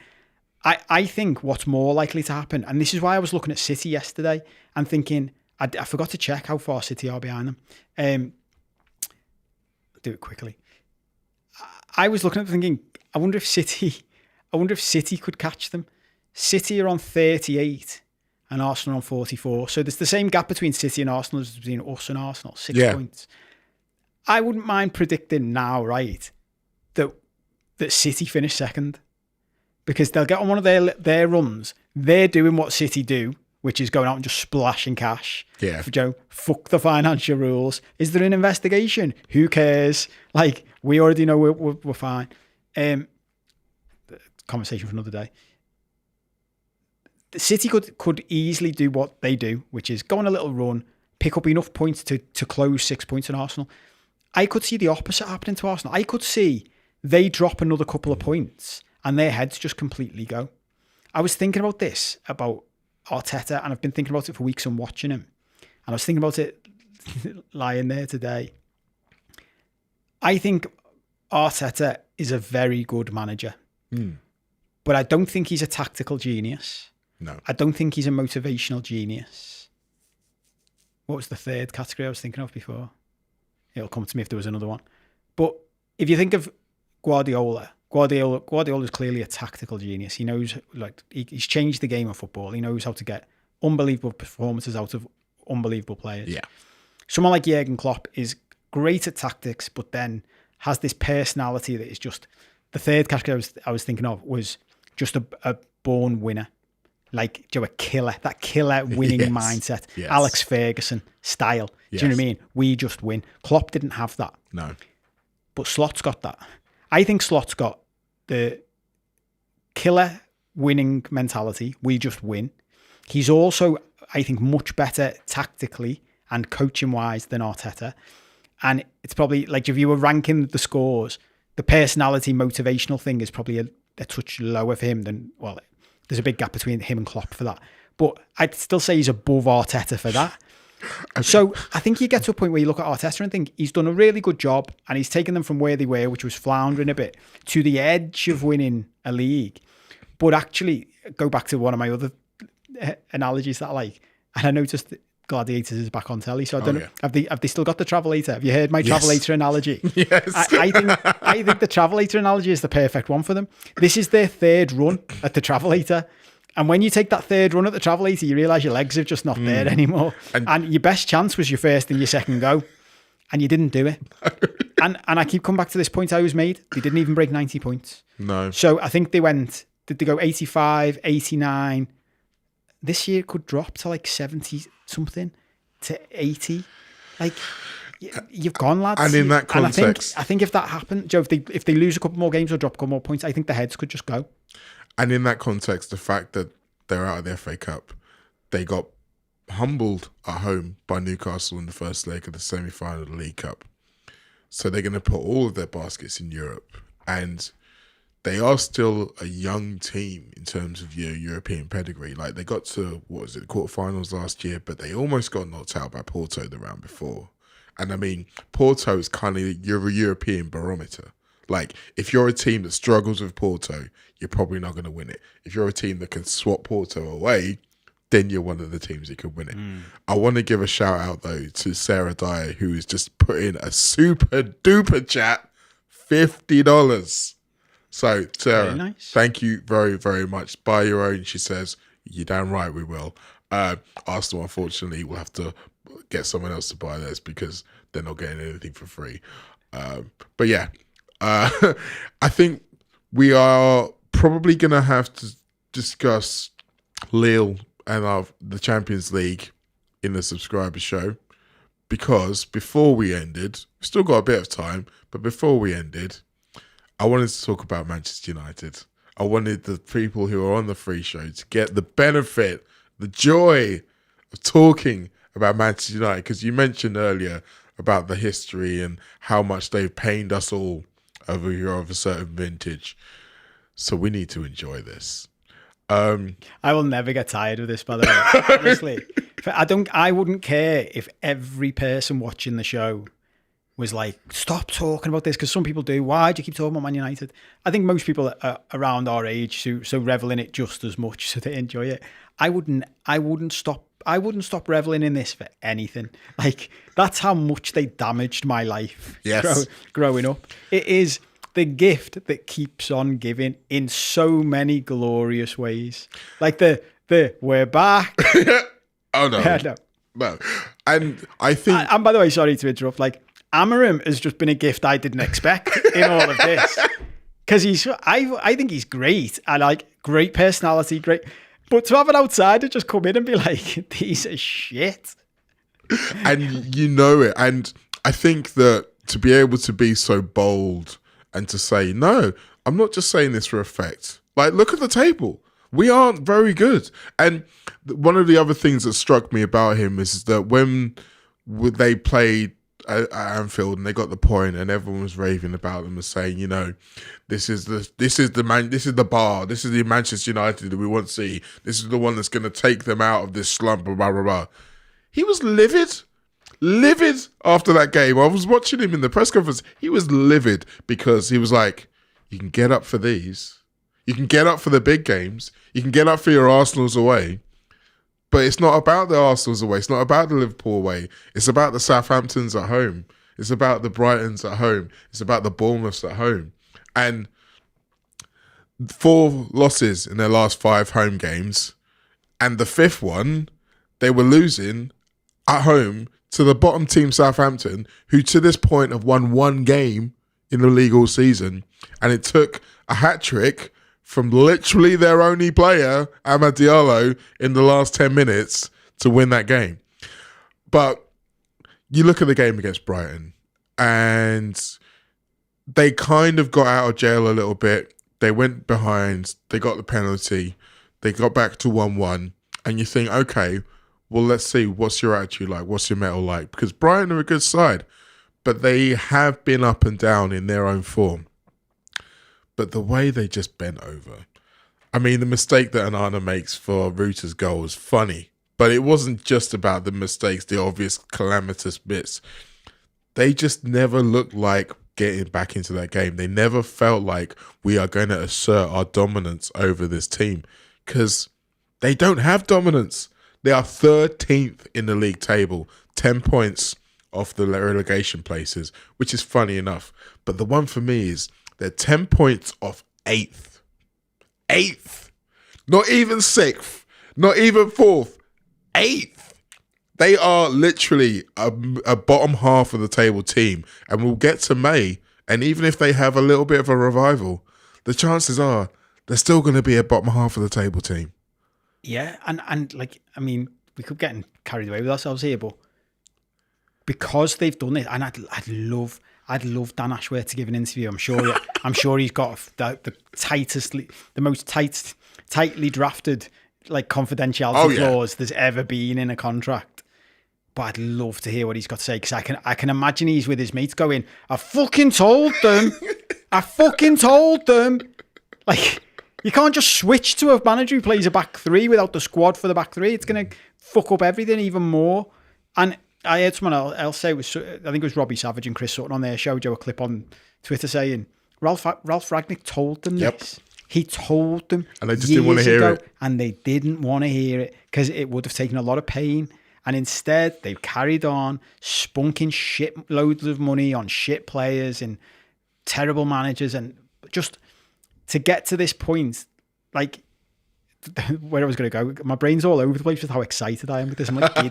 I think what's more likely to happen, and this is why I was looking at City yesterday and thinking, I forgot to check how far City are behind them. Do it quickly. I was looking at it thinking, I wonder if City could catch them. City are on 38 and Arsenal on 44. So there's the same gap between City and Arsenal as between us and Arsenal, 6 points. I wouldn't mind predicting now, right, that City finish second, because they'll get on one of their runs. They're doing what City do, which is going out and just splashing cash. Yeah. Fuck the financial rules. Is there an investigation? Who cares? Like, we already know we're fine. Conversation for another day. The City could easily do what they do, which is go on a little run, pick up enough points to close 6 points on Arsenal. I could see the opposite happening to Arsenal. I could see they drop another couple of points and their heads just completely go. I was thinking about this, about Arteta, and I've been thinking about it for weeks and watching him. And I was thinking about it lying there today. I think Arteta is a very good manager. But I don't think he's a tactical genius. No. I don't think he's a motivational genius. What was the third category I was thinking of before? It'll come to me if there was another one. But if you think of Guardiola is clearly a tactical genius. He knows, he's changed the game of football. He knows how to get unbelievable performances out of unbelievable players. Yeah. Someone like Jurgen Klopp is great at tactics, but then has this personality that is just... The third category I was thinking of was just a born winner. Like, a killer, that killer winning mindset. Yes. Alex Ferguson style. Yes. Do you know what I mean? We just win. Klopp didn't have that. No. But Slot's got that. I think Slot's got the killer winning mentality. We just win. He's also, I think, much better tactically and coaching-wise than Arteta. And it's probably, like, if you were ranking the scores, the personality motivational thing is probably a touch lower for him than, well, there's a big gap between him and Klopp for that. But I'd still say he's above Arteta for that. So I think you get to a point where you look at Arteta and think he's done a really good job and he's taken them from where they were, which was floundering a bit, to the edge of winning a league. But actually, go back to one of my other analogies that I like, and I noticed that Gladiators is back on telly, so I don't know. Have they still got the Travelator? Have you heard my Travelator analogy? Yes. I think the Travelator analogy is the perfect one for them. This is their third run at the Travelator. And when you take that third run at the travelator, you realise your legs are just not there anymore. And your best chance was your first and your second go. And you didn't do it. and I keep coming back to this point I was made. They didn't even break 90 points. No. So I think did they go 85, 89? This year it could drop to like 70 something to 80. Like, you've gone, lads. And in that context, I think if that happened, Joe, if they lose a couple more games or drop a couple more points, I think the heads could just go. And in that context, the fact that they're out of the FA Cup, they got humbled at home by Newcastle in the first leg of the semi-final of the League Cup. So they're going to put all of their baskets in Europe. And they are still a young team in terms of your European pedigree. Like, they got to, the quarterfinals last year, but they almost got knocked out by Porto the round before. And I mean, Porto is kind of your European barometer. Like, if you're a team that struggles with Porto, you're probably not going to win it. If you're a team that can swat Porto away, then you're one of the teams that could win it. I want to give a shout out, though, to Sarah Dyer, who has just put in a super duper chat, $50. So, Sarah, nice. Thank you very, very much. Buy your own, she says. You're damn right we will. Arsenal, unfortunately, will have to get someone else to buy theirs because they're not getting anything for free. But yeah, I think we are probably going to have to discuss Lille and the Champions League in the subscriber show, because before we ended, we've still got a bit of time, but before we ended, I wanted to talk about Manchester United. I wanted the people who are on the free show to get the benefit, the joy of talking about Manchester United, because you mentioned earlier about the history and how much they've pained us all over here of a certain vintage. So we need to enjoy this. I will never get tired of this, by the way. Honestly, I wouldn't care if every person watching the show was like, stop talking about this, because some people do. Why do you keep talking about Man United? I think most people are around our age so revel in it just as much, so they enjoy it. I wouldn't stop reveling in this for anything. Like, that's how much they damaged my life. Yes. Growing up. It is the gift that keeps on giving in so many glorious ways. Like the we're back. Oh no. No. No. And I think, and by the way, sorry to interrupt, like, Amarim has just been a gift I didn't expect in all of this. Because I think he's great. And like, great personality, great. But to have an outsider just come in and be like, these are shit. And you know it. And I think that to be able to be so bold and to say, no, I'm not just saying this for effect. Like, look at the table. We aren't very good. And one of the other things that struck me about him is that when they played at Anfield and they got the point and everyone was raving about them and saying, you know, this is the bar, this is the Manchester United that we want to see. This is the one that's going to take them out of this slump, blah, blah, blah. He was livid after that game. I was watching him in the press conference. He was livid because he was like, you can get up for these. You can get up for the big games. You can get up for your Arsenals away. But it's not about the Arsenals away. It's not about the Liverpool away. It's about the Southamptons at home. It's about the Brightons at home. It's about the Bournemouths at home. And 4 losses in their last 5 home games. And the 5th one, they were losing at home to the bottom team Southampton, who to this point have won 1 game in the league all season. And it took a hat-trick from literally their only player, Amad Diallo, in the last 10 minutes to win that game. But you look at the game against Brighton and they kind of got out of jail a little bit. They went behind, they got the penalty, they got back to 1-1, and you think, okay, well, let's see, what's your attitude like? What's your mettle like? Because Brighton are a good side, but they have been up and down in their own form. But the way they just bent over. I mean, the mistake that Onana makes for Ruter's goal is funny, but it wasn't just about the mistakes, the obvious calamitous bits. They just never looked like getting back into that game. They never felt like we are going to assert our dominance over this team, because they don't have dominance. They are 13th in the league table, 10 points off the relegation places, which is funny enough. But the one for me is they're 10 points off 8th. 8th. Not even 6th. Not even 4th. 8th. They are literally a bottom half of the table team. And we'll get to May. And even if they have a little bit of a revival, the chances are they're still going to be a bottom half of the table team. Yeah. And like, I mean, we could get carried away with ourselves here, but because they've done it, and I'd love Dan Ashworth to give an interview. I'm sure he's got the most tightly drafted like confidentiality clause there's ever been in a contract. But I'd love to hear what he's got to say, because I can imagine he's with his mates going, I fucking told them. Like, you can't just switch to a manager who plays a back three without the squad for the back three. It's going to fuck up everything even more. And I heard someone else say, I think it was Robbie Savage and Chris Sutton on their show, Joe, a clip on Twitter saying, Ralph Ragnick told them this. He told them and they just didn't want to hear it. And they didn't want to hear it because it would have taken a lot of pain. And instead, they've carried on spunking shit loads of money on shit players and terrible managers. And just to get to this point, like, where I was going to go, my brain's all over the place with how excited I am with this. I'm like, giddy.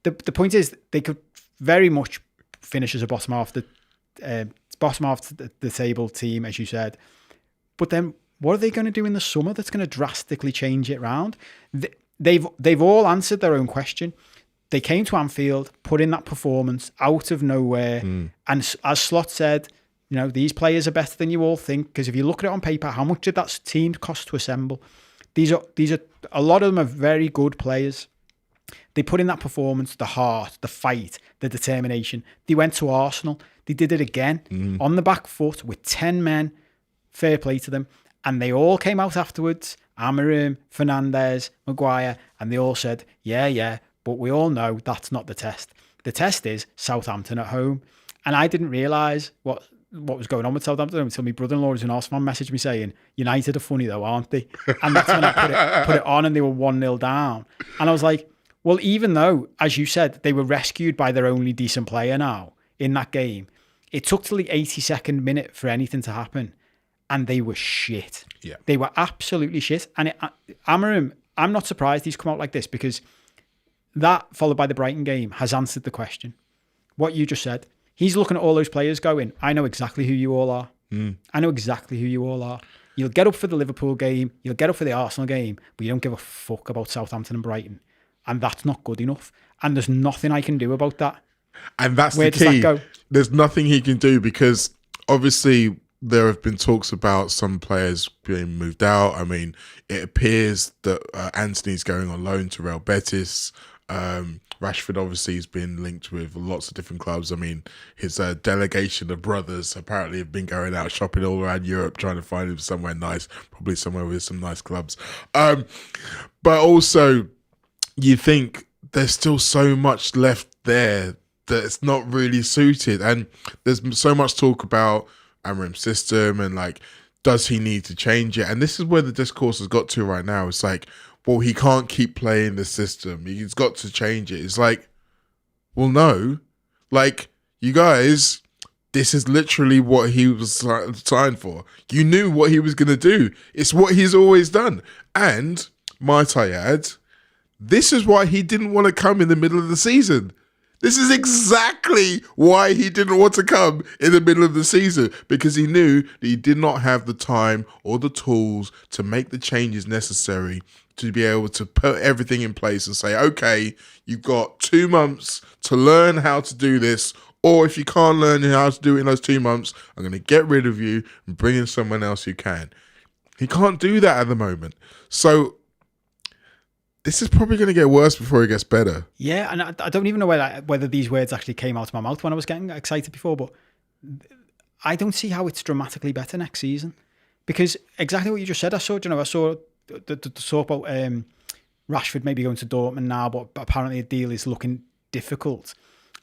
The point is, they could very much finish as a bottom half the table team, as you said. But then, what are they going to do in the summer that's going to drastically change it round? They've all answered their own question. They came to Anfield, put in that performance out of nowhere, and as Slot said, you know, these players are better than you all think. Because if you look at it on paper, how much did that team cost to assemble? These are a lot of them are very good players. They put in that performance, the heart, the fight, the determination. They went to Arsenal. They did it again on the back foot with 10 men. Fair play to them. And they all came out afterwards, Amarim, Fernandes, Maguire, and they all said, yeah, but we all know that's not the test. The test is Southampton at home. And I didn't realise what was going on with Southampton until my brother-in-law, who's an Arsenal fan, messaged me saying, United are funny though, aren't they? And that's when I put it on and they were 1-0 down. And I was like, well, even though, as you said, they were rescued by their only decent player now in that game, it took till the 82nd minute for anything to happen. And they were shit. Yeah. They were absolutely shit. And Amarim, I'm not surprised he's come out like this, because that, followed by the Brighton game, has answered the question. What you just said. He's looking at all those players going, I know exactly who you all are. I know exactly who you all are. You'll get up for the Liverpool game. You'll get up for the Arsenal game. But you don't give a fuck about Southampton and Brighton. And that's not good enough. And there's nothing I can do about that. And that's Where the key. Does that go? There's nothing he can do, because obviously there have been talks about some players being moved out. I mean, it appears that Anthony's going on loan to Real Betis. Rashford obviously has been linked with lots of different clubs. I mean, his delegation of brothers apparently have been going out shopping all around Europe trying to find him somewhere nice, probably somewhere with some nice clubs. But also, you think there's still so much left there that it's not really suited. And there's so much talk about Amarim's system and like, does he need to change it? And this is where the discourse has got to right now. It's like, well, he can't keep playing the system. He's got to change it. It's like, well, no. Like, you guys, this is literally what he was signed for. You knew what he was going to do. It's what he's always done. And, might I add, this is why he didn't want to come in the middle of the season. This is exactly why he didn't want to come in the middle of the season, because he knew that he did not have the time or the tools to make the changes necessary to be able to put everything in place and say, okay, you've got 2 months to learn how to do this, or if you can't learn how to do it in those 2 months, I'm going to get rid of you and bring in someone else who can. He can't do that at the moment. So this is probably going to get worse before it gets better. Yeah, and I don't even know whether these words actually came out of my mouth when I was getting excited before, but I don't see how it's dramatically better next season. Because exactly what you just said, I saw the talk about Rashford maybe going to Dortmund now, but apparently the deal is looking difficult.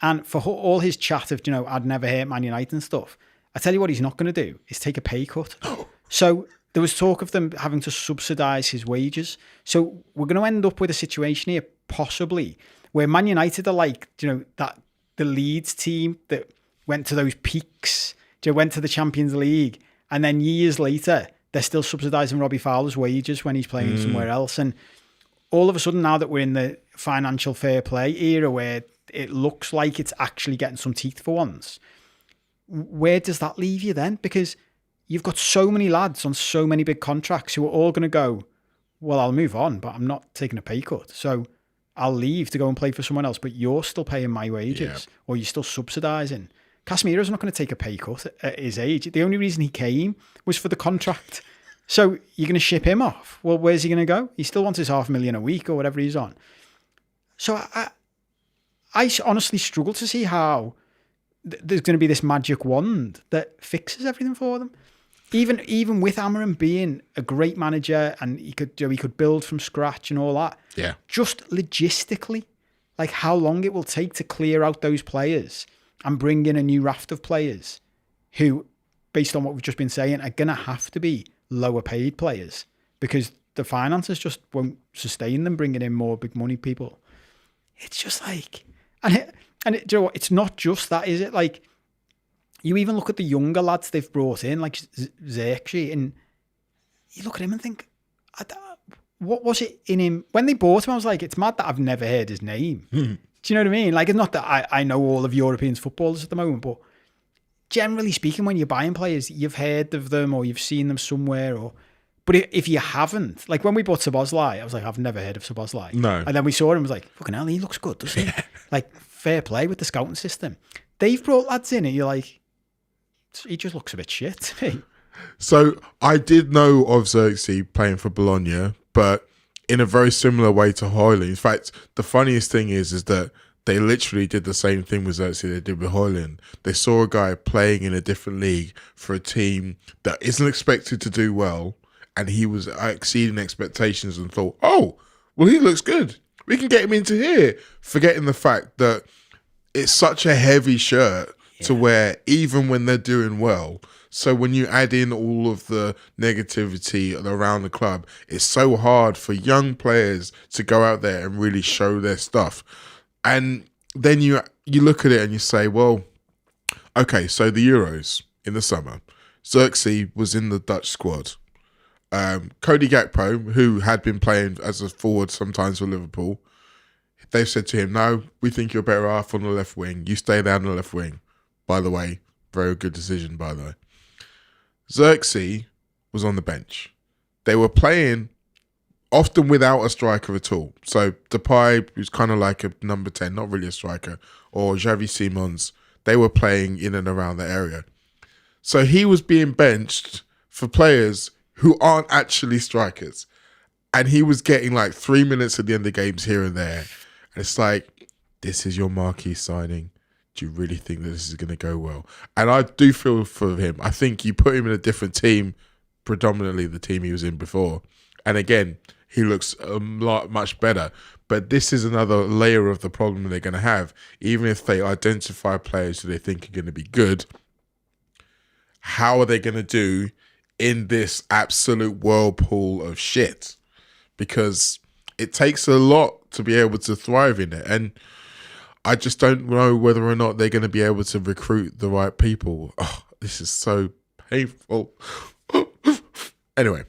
And for all his chat of, I'd never hate Man United and stuff, I tell you what he's not going to do is take a pay cut. So there was talk of them having to subsidise his wages. So we're going to end up with a situation here, possibly, where Man United are like, that the Leeds team that went to those peaks, went to the Champions League, and then years later, they're still subsidising Robbie Fowler's wages when he's playing somewhere else. And all of a sudden, now that we're in the financial fair play era where it looks like it's actually getting some teeth for once, where does that leave you then? Because you've got so many lads on so many big contracts who are all going to go, well, I'll move on, but I'm not taking a pay cut. So I'll leave to go and play for someone else, but you're still paying my wages or you're still subsidising. Casemiro's not going to take a pay cut at his age. The only reason he came was for the contract. So you're going to ship him off. Well, where's he going to go? He still wants his $500,000 a week or whatever he's on. So I honestly struggle to see how there's going to be this magic wand that fixes everything for them. Even with Amarim being a great manager and he could build from scratch and all that. Yeah. Just logistically, like how long it will take to clear out those players and bring in a new raft of players who, based on what we've just been saying, are going to have to be lower paid players because the finances just won't sustain them bringing in more big money people. It's just like, do you know what? It's not just that, is it? Like, you even look at the younger lads they've brought in, like Xerxes, and you look at him and think, what was it in him? When they bought him, I was like, it's mad that I've never heard his name. Do you know what I mean? Like, it's not that I know all of Europeans footballers at the moment, but generally speaking, when you're buying players, you've heard of them or you've seen them somewhere. But if you haven't, like when we bought Szoboszlai, I was like, I've never heard of Szoboszlai. No. And then we saw him and was like, fucking hell, he looks good, doesn't he? Like, fair play with the scouting system. They've brought lads in and you're like, he just looks a bit shit to me. So I did know of Xerxes playing for Bologna, but in a very similar way to Hoyland. In fact, the funniest thing is that they literally did the same thing with Xerxes they did with Hoyland. They saw a guy playing in a different league for a team that isn't expected to do well, and he was exceeding expectations and thought, oh, well, he looks good. We can get him into here. Forgetting the fact that it's such a heavy shirt to wear even when they're doing well. So when you add in all of the negativity around the club, it's so hard for young players to go out there and really show their stuff. And then you look at it and you say, well, okay, so the Euros in the summer, Xerxes was in the Dutch squad. Cody Gakpo, who had been playing as a forward sometimes for Liverpool, they've said to him, no, we think you're better off on the left wing. You stay down the left wing. By the way, very good decision, by the way. Xerxes was on the bench. They were playing often without a striker at all. So Depay, who's kind of like a number 10, not really a striker, or Xavi Simons, they were playing in and around the area. So he was being benched for players who aren't actually strikers. And he was getting like 3 minutes at the end of games here and there. And it's like, this is your marquee signing. Do you really think that this is going to go well? And I do feel for him. I think you put him in a different team, predominantly the team he was in before. And again, he looks a lot much better. But this is another layer of the problem they're going to have. Even if they identify players who they think are going to be good, how are they going to do in this absolute whirlpool of shit? Because it takes a lot to be able to thrive in it. And I just don't know whether or not they're going to be able to recruit the right people. Oh, this is so painful. Anyway,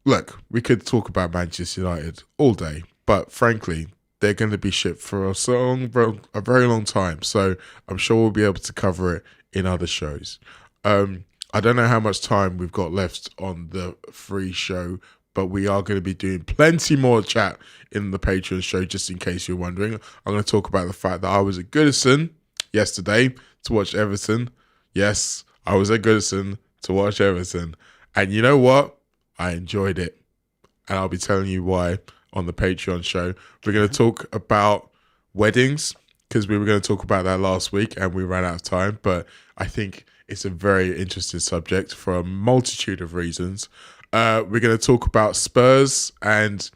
look, we could talk about Manchester United all day, but frankly, they're going to be shit for a very long time. So I'm sure we'll be able to cover it in other shows. I don't know how much time we've got left on the free show, but we are going to be doing plenty more chat in the Patreon show, just in case you're wondering. I'm going to talk about the fact that I was at Goodison yesterday to watch Everton. Yes, I was at Goodison to watch Everton. And you know what? I enjoyed it. And I'll be telling you why on the Patreon show. We're going to talk about weddings, because we were going to talk about that last week and we ran out of time. But I think it's a very interesting subject for a multitude of reasons. We're going to talk about Spurs and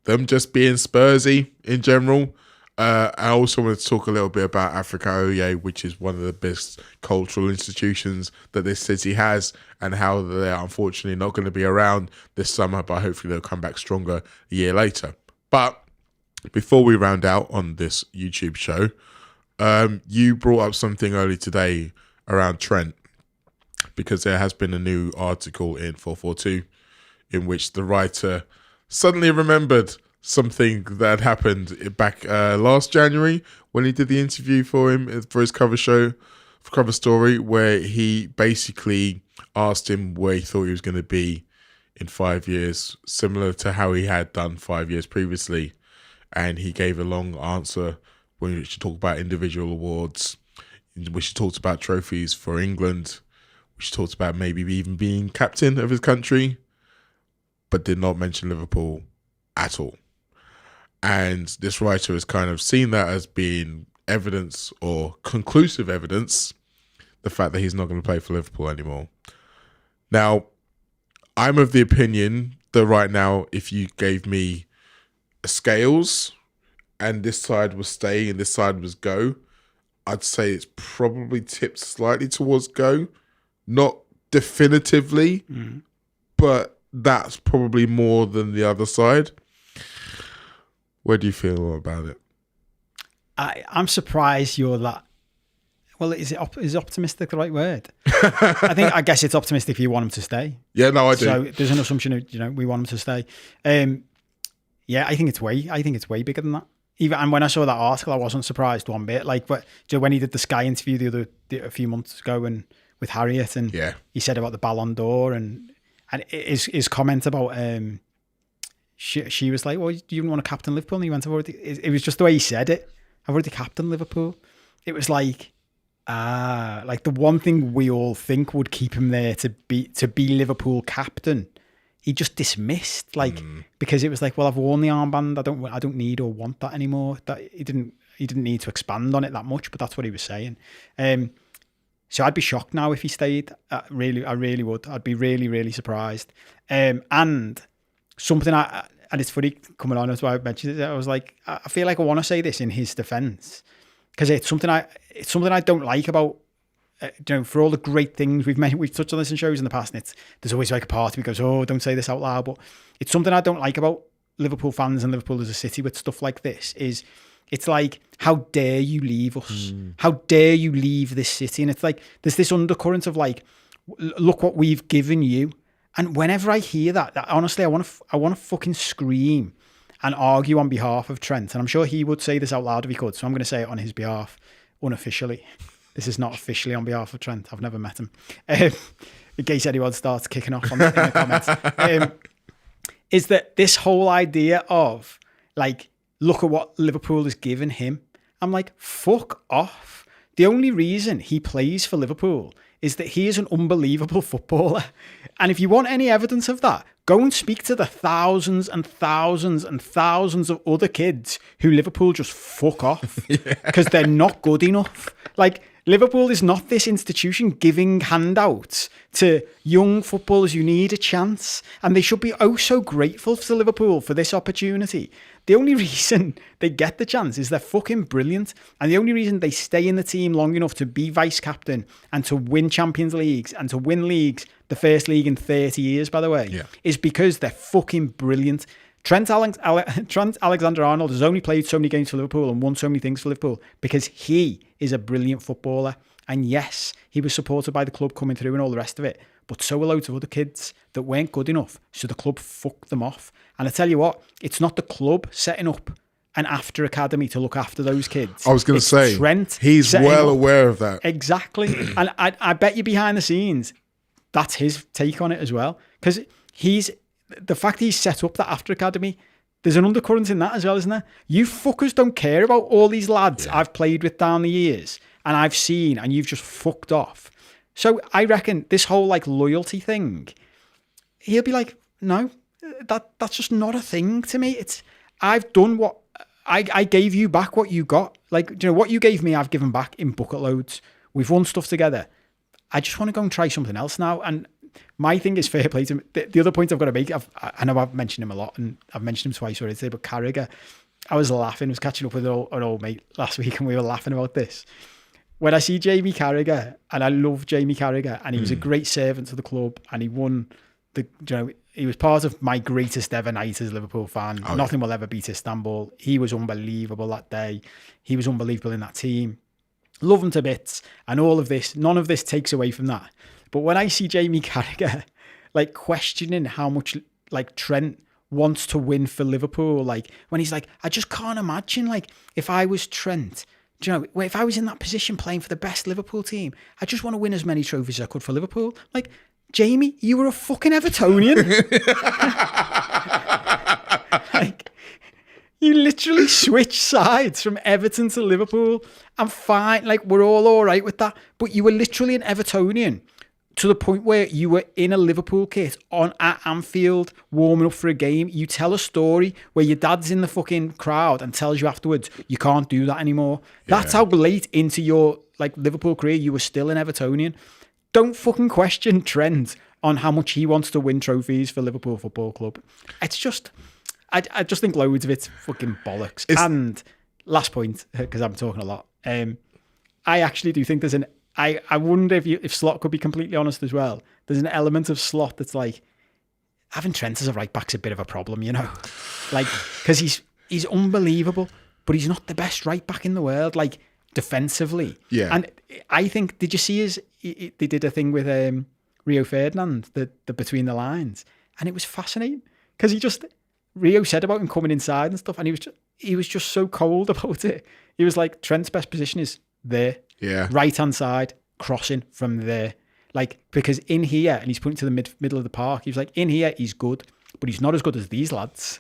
them just being Spursy in general. I also want to talk a little bit about Africa Oye, which is one of the best cultural institutions that this city has, and how they're unfortunately not going to be around this summer, but hopefully they'll come back stronger a year later. But before we round out on this YouTube show, you brought up something early today around Trent, because there has been a new article in 442 in which the writer suddenly remembered something that had happened back last January when he did the interview for him for his cover story, where he basically asked him where he thought he was going to be in 5 years, similar to how he had done 5 years previously. And he gave a long answer when we should talk about individual awards, which he talked about trophies for England, which he talked about maybe even being captain of his country, but did not mention Liverpool at all. And this writer has kind of seen that as being evidence or conclusive evidence, the fact that he's not going to play for Liverpool anymore. Now, I'm of the opinion that right now, if you gave me scales and this side was stay and this side was go, I'd say it's probably tipped slightly towards go. Not definitively, but that's probably more than the other side. Where do you feel about it? I'm surprised you're that. Well, is optimistic the right word? I guess it's optimistic if you want him to stay. Yeah, no, I do. So there's an assumption of, we want him to stay. Yeah, I think it's way bigger than that. And when I saw that article, I wasn't surprised one bit. But when he did the Sky interview a few months ago and with Harriet, and he said about the Ballon d'Or and his comment about she was like, "Well, do you even want to captain Liverpool?" And he went, it was just the way he said it. I've already captained Liverpool. It was like the one thing we all think would keep him there to be Liverpool captain, he just dismissed, because it was like, well, I've worn the armband. I don't need or want that anymore. That he didn't need to expand on it that much, but that's what he was saying. So I'd be shocked now if he stayed. I really would. I'd be really, really surprised. And something and it's funny coming on as well. I mentioned it. I was like, I feel like I want to say this in his defence, because it's something I don't like about. For all the great things we've touched on this in shows in the past, and there's always like a part of me goes, oh, don't say this out loud, but it's something I don't like about Liverpool fans and Liverpool as a city with stuff like this. It's like, how dare you leave us? How dare you leave this city? And it's like there's this undercurrent of like, look what we've given you. And whenever I hear that honestly, I want to fucking scream and argue on behalf of Trent. And I'm sure he would say this out loud if he could. So I'm going to say it on his behalf, unofficially. This is not officially on behalf of Trent. I've never met him. In case anyone starts kicking off in the comments. Is that this whole idea of like, look at what Liverpool has given him. I'm like, fuck off. The only reason he plays for Liverpool is that he is an unbelievable footballer. And if you want any evidence of that, go and speak to the thousands and thousands and thousands of other kids who Liverpool just fuck off because they're not good enough. Like, Liverpool is not this institution giving handouts to young footballers who need a chance. And they should be oh so grateful to Liverpool for this opportunity. The only reason they get the chance is they're fucking brilliant. And the only reason they stay in the team long enough to be vice-captain and to win Champions Leagues and to win leagues, the first league in 30 years, by the way, is because they're fucking brilliant. Trent Alexander-Arnold has only played so many games for Liverpool and won so many things for Liverpool because he is a brilliant footballer. And yes, he was supported by the club coming through and all the rest of it, but so were loads of other kids that weren't good enough, so the club fucked them off. And I tell you what, it's not the club setting up an after academy to look after those kids. I was going to say, Trent, he's well aware of that. Exactly. And I bet you behind the scenes, that's his take on it as well. Because the fact he's set up that after academy, there's an undercurrent in that as well, isn't there? You fuckers don't care about all these lads I've played with down the years and I've seen, and you've just fucked off. So I reckon this whole like loyalty thing, he'll be like, no, that's just not a thing to me. I've done what I gave you back what you got. Like, what you gave me, I've given back in bucket loads. We've won stuff together. I just want to go and try something else now. And my thing is fair play to him. The other point I've got to make, I know I've mentioned him a lot and I've mentioned him twice already today, but Carragher, I was catching up with an old mate last week and we were laughing about this. When I see Jamie Carragher, and I love Jamie Carragher, and he was a great servant to the club, and he won he was part of my greatest ever night as a Liverpool fan. Nothing will ever beat Istanbul. He was unbelievable that day. He was unbelievable in that team. Love him to bits. And all of this, none of this takes away from that. But when I see Jamie Carragher, like questioning how much like Trent wants to win for Liverpool. Like when he's like, I just can't imagine like if I was Trent, do you know, if I was in that position playing for the best Liverpool team, I just want to win as many trophies as I could for Liverpool. Like, Jamie, you were a fucking Evertonian. Like, you literally switched sides from Everton to Liverpool. I'm fine. Like, we're all right with that. But you were literally an Evertonian to the point where you were in a Liverpool kit at Anfield warming up for a game. You tell a story where your dad's in the fucking crowd and tells you afterwards you can't do that anymore. Yeah. That's how late into your like Liverpool career you were still an Evertonian. Don't fucking question Trent on how much he wants to win trophies for Liverpool Football Club. It's just, I just think loads of it's fucking bollocks. And last point, because I'm talking a lot. I actually do think there's an. I wonder if Slot could be completely honest as well. There's an element of Slot that's like having Trent as a right back's a bit of a problem, you know, like because he's unbelievable, but he's not the best right back in the world, like defensively. Yeah. And I think, did you see they did a thing with Rio Ferdinand, the between the lines, and it was fascinating because Rio said about him coming inside and stuff, and he was just so cold about it. He was like, Trent's best position is there. Yeah. Right hand side, crossing from there. Like, because in here, and he's pointing to the middle of the park, he was like, in here, he's good, but he's not as good as these lads.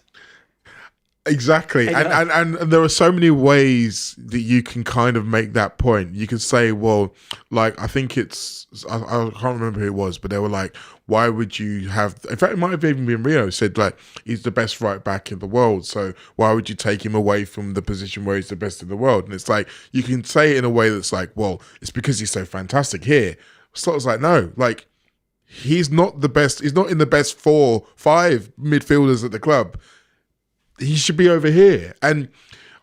Exactly. And there are so many ways that you can kind of make that point. You can say, well, like, I think I can't remember who it was, but they were like, why would you have, in fact, it might have even been Rio, said like, he's the best right back in the world. So why would you take him away from the position where he's the best in the world? And it's like, you can say it in a way that's like, well, it's because he's so fantastic here. Slot's like, no, like, he's not the best. He's not in the best 4-5 midfielders at the club. He should be over here. And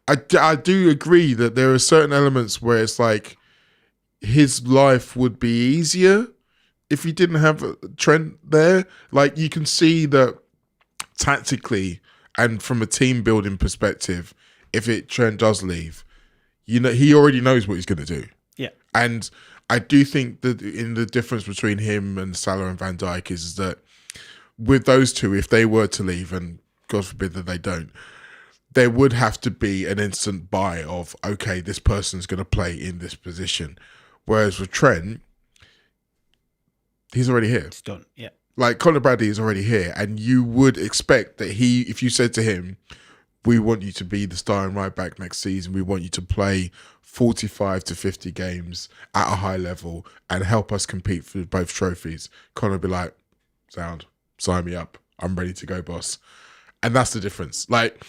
I do agree that there are certain elements where it's like his life would be easier if he didn't have Trent there. Like, you can see that tactically and from a team building perspective, if Trent does leave, you know, he already knows what he's going to do. Yeah. And I do think that in the difference between him and Salah and Van Dijk is that with those two, if they were to leave, and God forbid that they don't, there would have to be an instant buy of, okay, this person's going to play in this position. Whereas with Trent, he's already here. It's done, yeah. Like, Conor Bradley is already here, and you would expect that if you said to him, we want you to be the starting right back next season, we want you to play 45 to 50 games at a high level and help us compete for both trophies, Conor would be like, sound, sign me up. I'm ready to go, boss. And that's the difference. Like,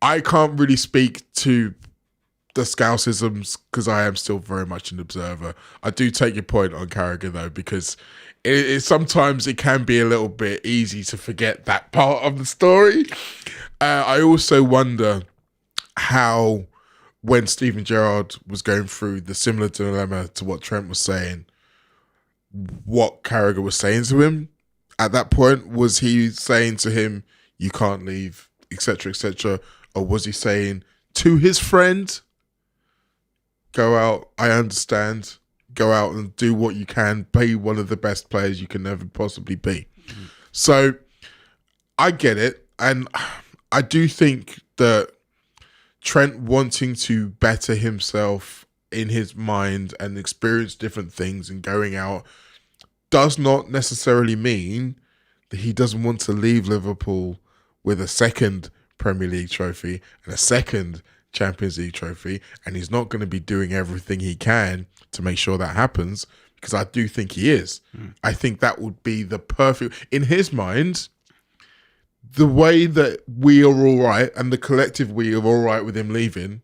I can't really speak to the Scousisms because I am still very much an observer. I do take your point on Carragher though, because sometimes it can be a little bit easy to forget that part of the story. I also wonder how, when Steven Gerrard was going through the similar dilemma to what Trent was saying, what Carragher was saying to him at that point. Was he saying to him, you can't leave, etc., etc., or was he saying to his friend, go out, I understand, go out and do what you can, be one of the best players you can ever possibly be. Mm-hmm. So I get it, and I do think that Trent wanting to better himself in his mind and experience different things and going out does not necessarily mean that he doesn't want to leave Liverpool with a second Premier League trophy and a second Champions League trophy, and he's not going to be doing everything he can to make sure that happens, because I do think he is. I think that would be the perfect, in his mind, the way that we are all right and the collective we are all right with him leaving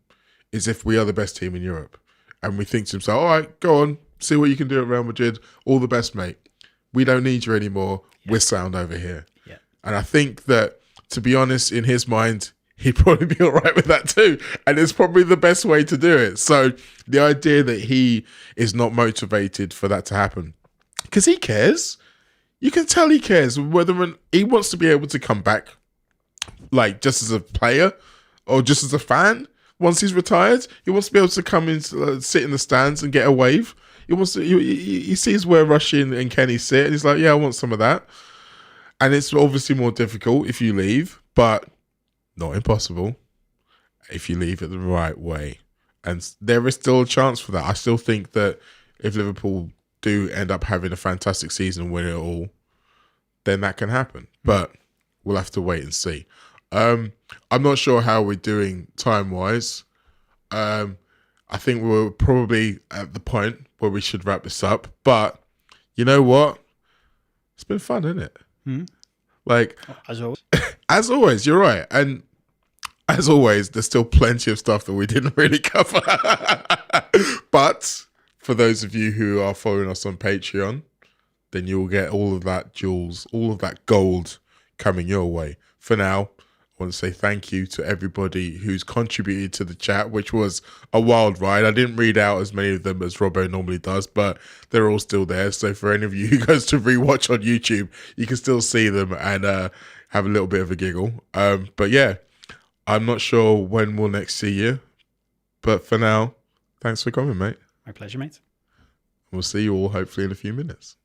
is if we are the best team in Europe. And we think to himself, all right, go on, see what you can do at Real Madrid. All the best, mate. We don't need you anymore. Yeah. We're sound over here. Yeah. And I think that, to be honest, in his mind, he'd probably be all right with that too. And it's probably the best way to do it. So the idea that he is not motivated for that to happen, because he cares. You can tell he cares, whether he wants to be able to come back, like just as a player or just as a fan. Once he's retired, he wants to be able to come in, sit in the stands and get a wave. He wants to. He sees where Rushy and Kenny sit, and he's like, "Yeah, I want some of that." And it's obviously more difficult if you leave, but not impossible if you leave it the right way. And there is still a chance for that. I still think that if Liverpool do end up having a fantastic season and win it all, then that can happen. But we'll have to wait and see. I'm not sure how we're doing time-wise. I think we're probably at the point where we should wrap this up. But you know what? It's been fun, isn't it? Like, As always. As always, you're right. And as always, there's still plenty of stuff that we didn't really cover. But for those of you who are following us on Patreon, then you'll get all of that jewels, all of that gold coming your way. For now, I want to say thank you to everybody who's contributed to the chat, which was a wild ride. I didn't read out as many of them as Robo normally does, but they're all still there. So for any of you who goes to rewatch on YouTube, you can still see them and have a little bit of a giggle. But yeah, I'm not sure when we'll next see you. But for now, thanks for coming, mate. My pleasure, mate. We'll see you all hopefully in a few minutes.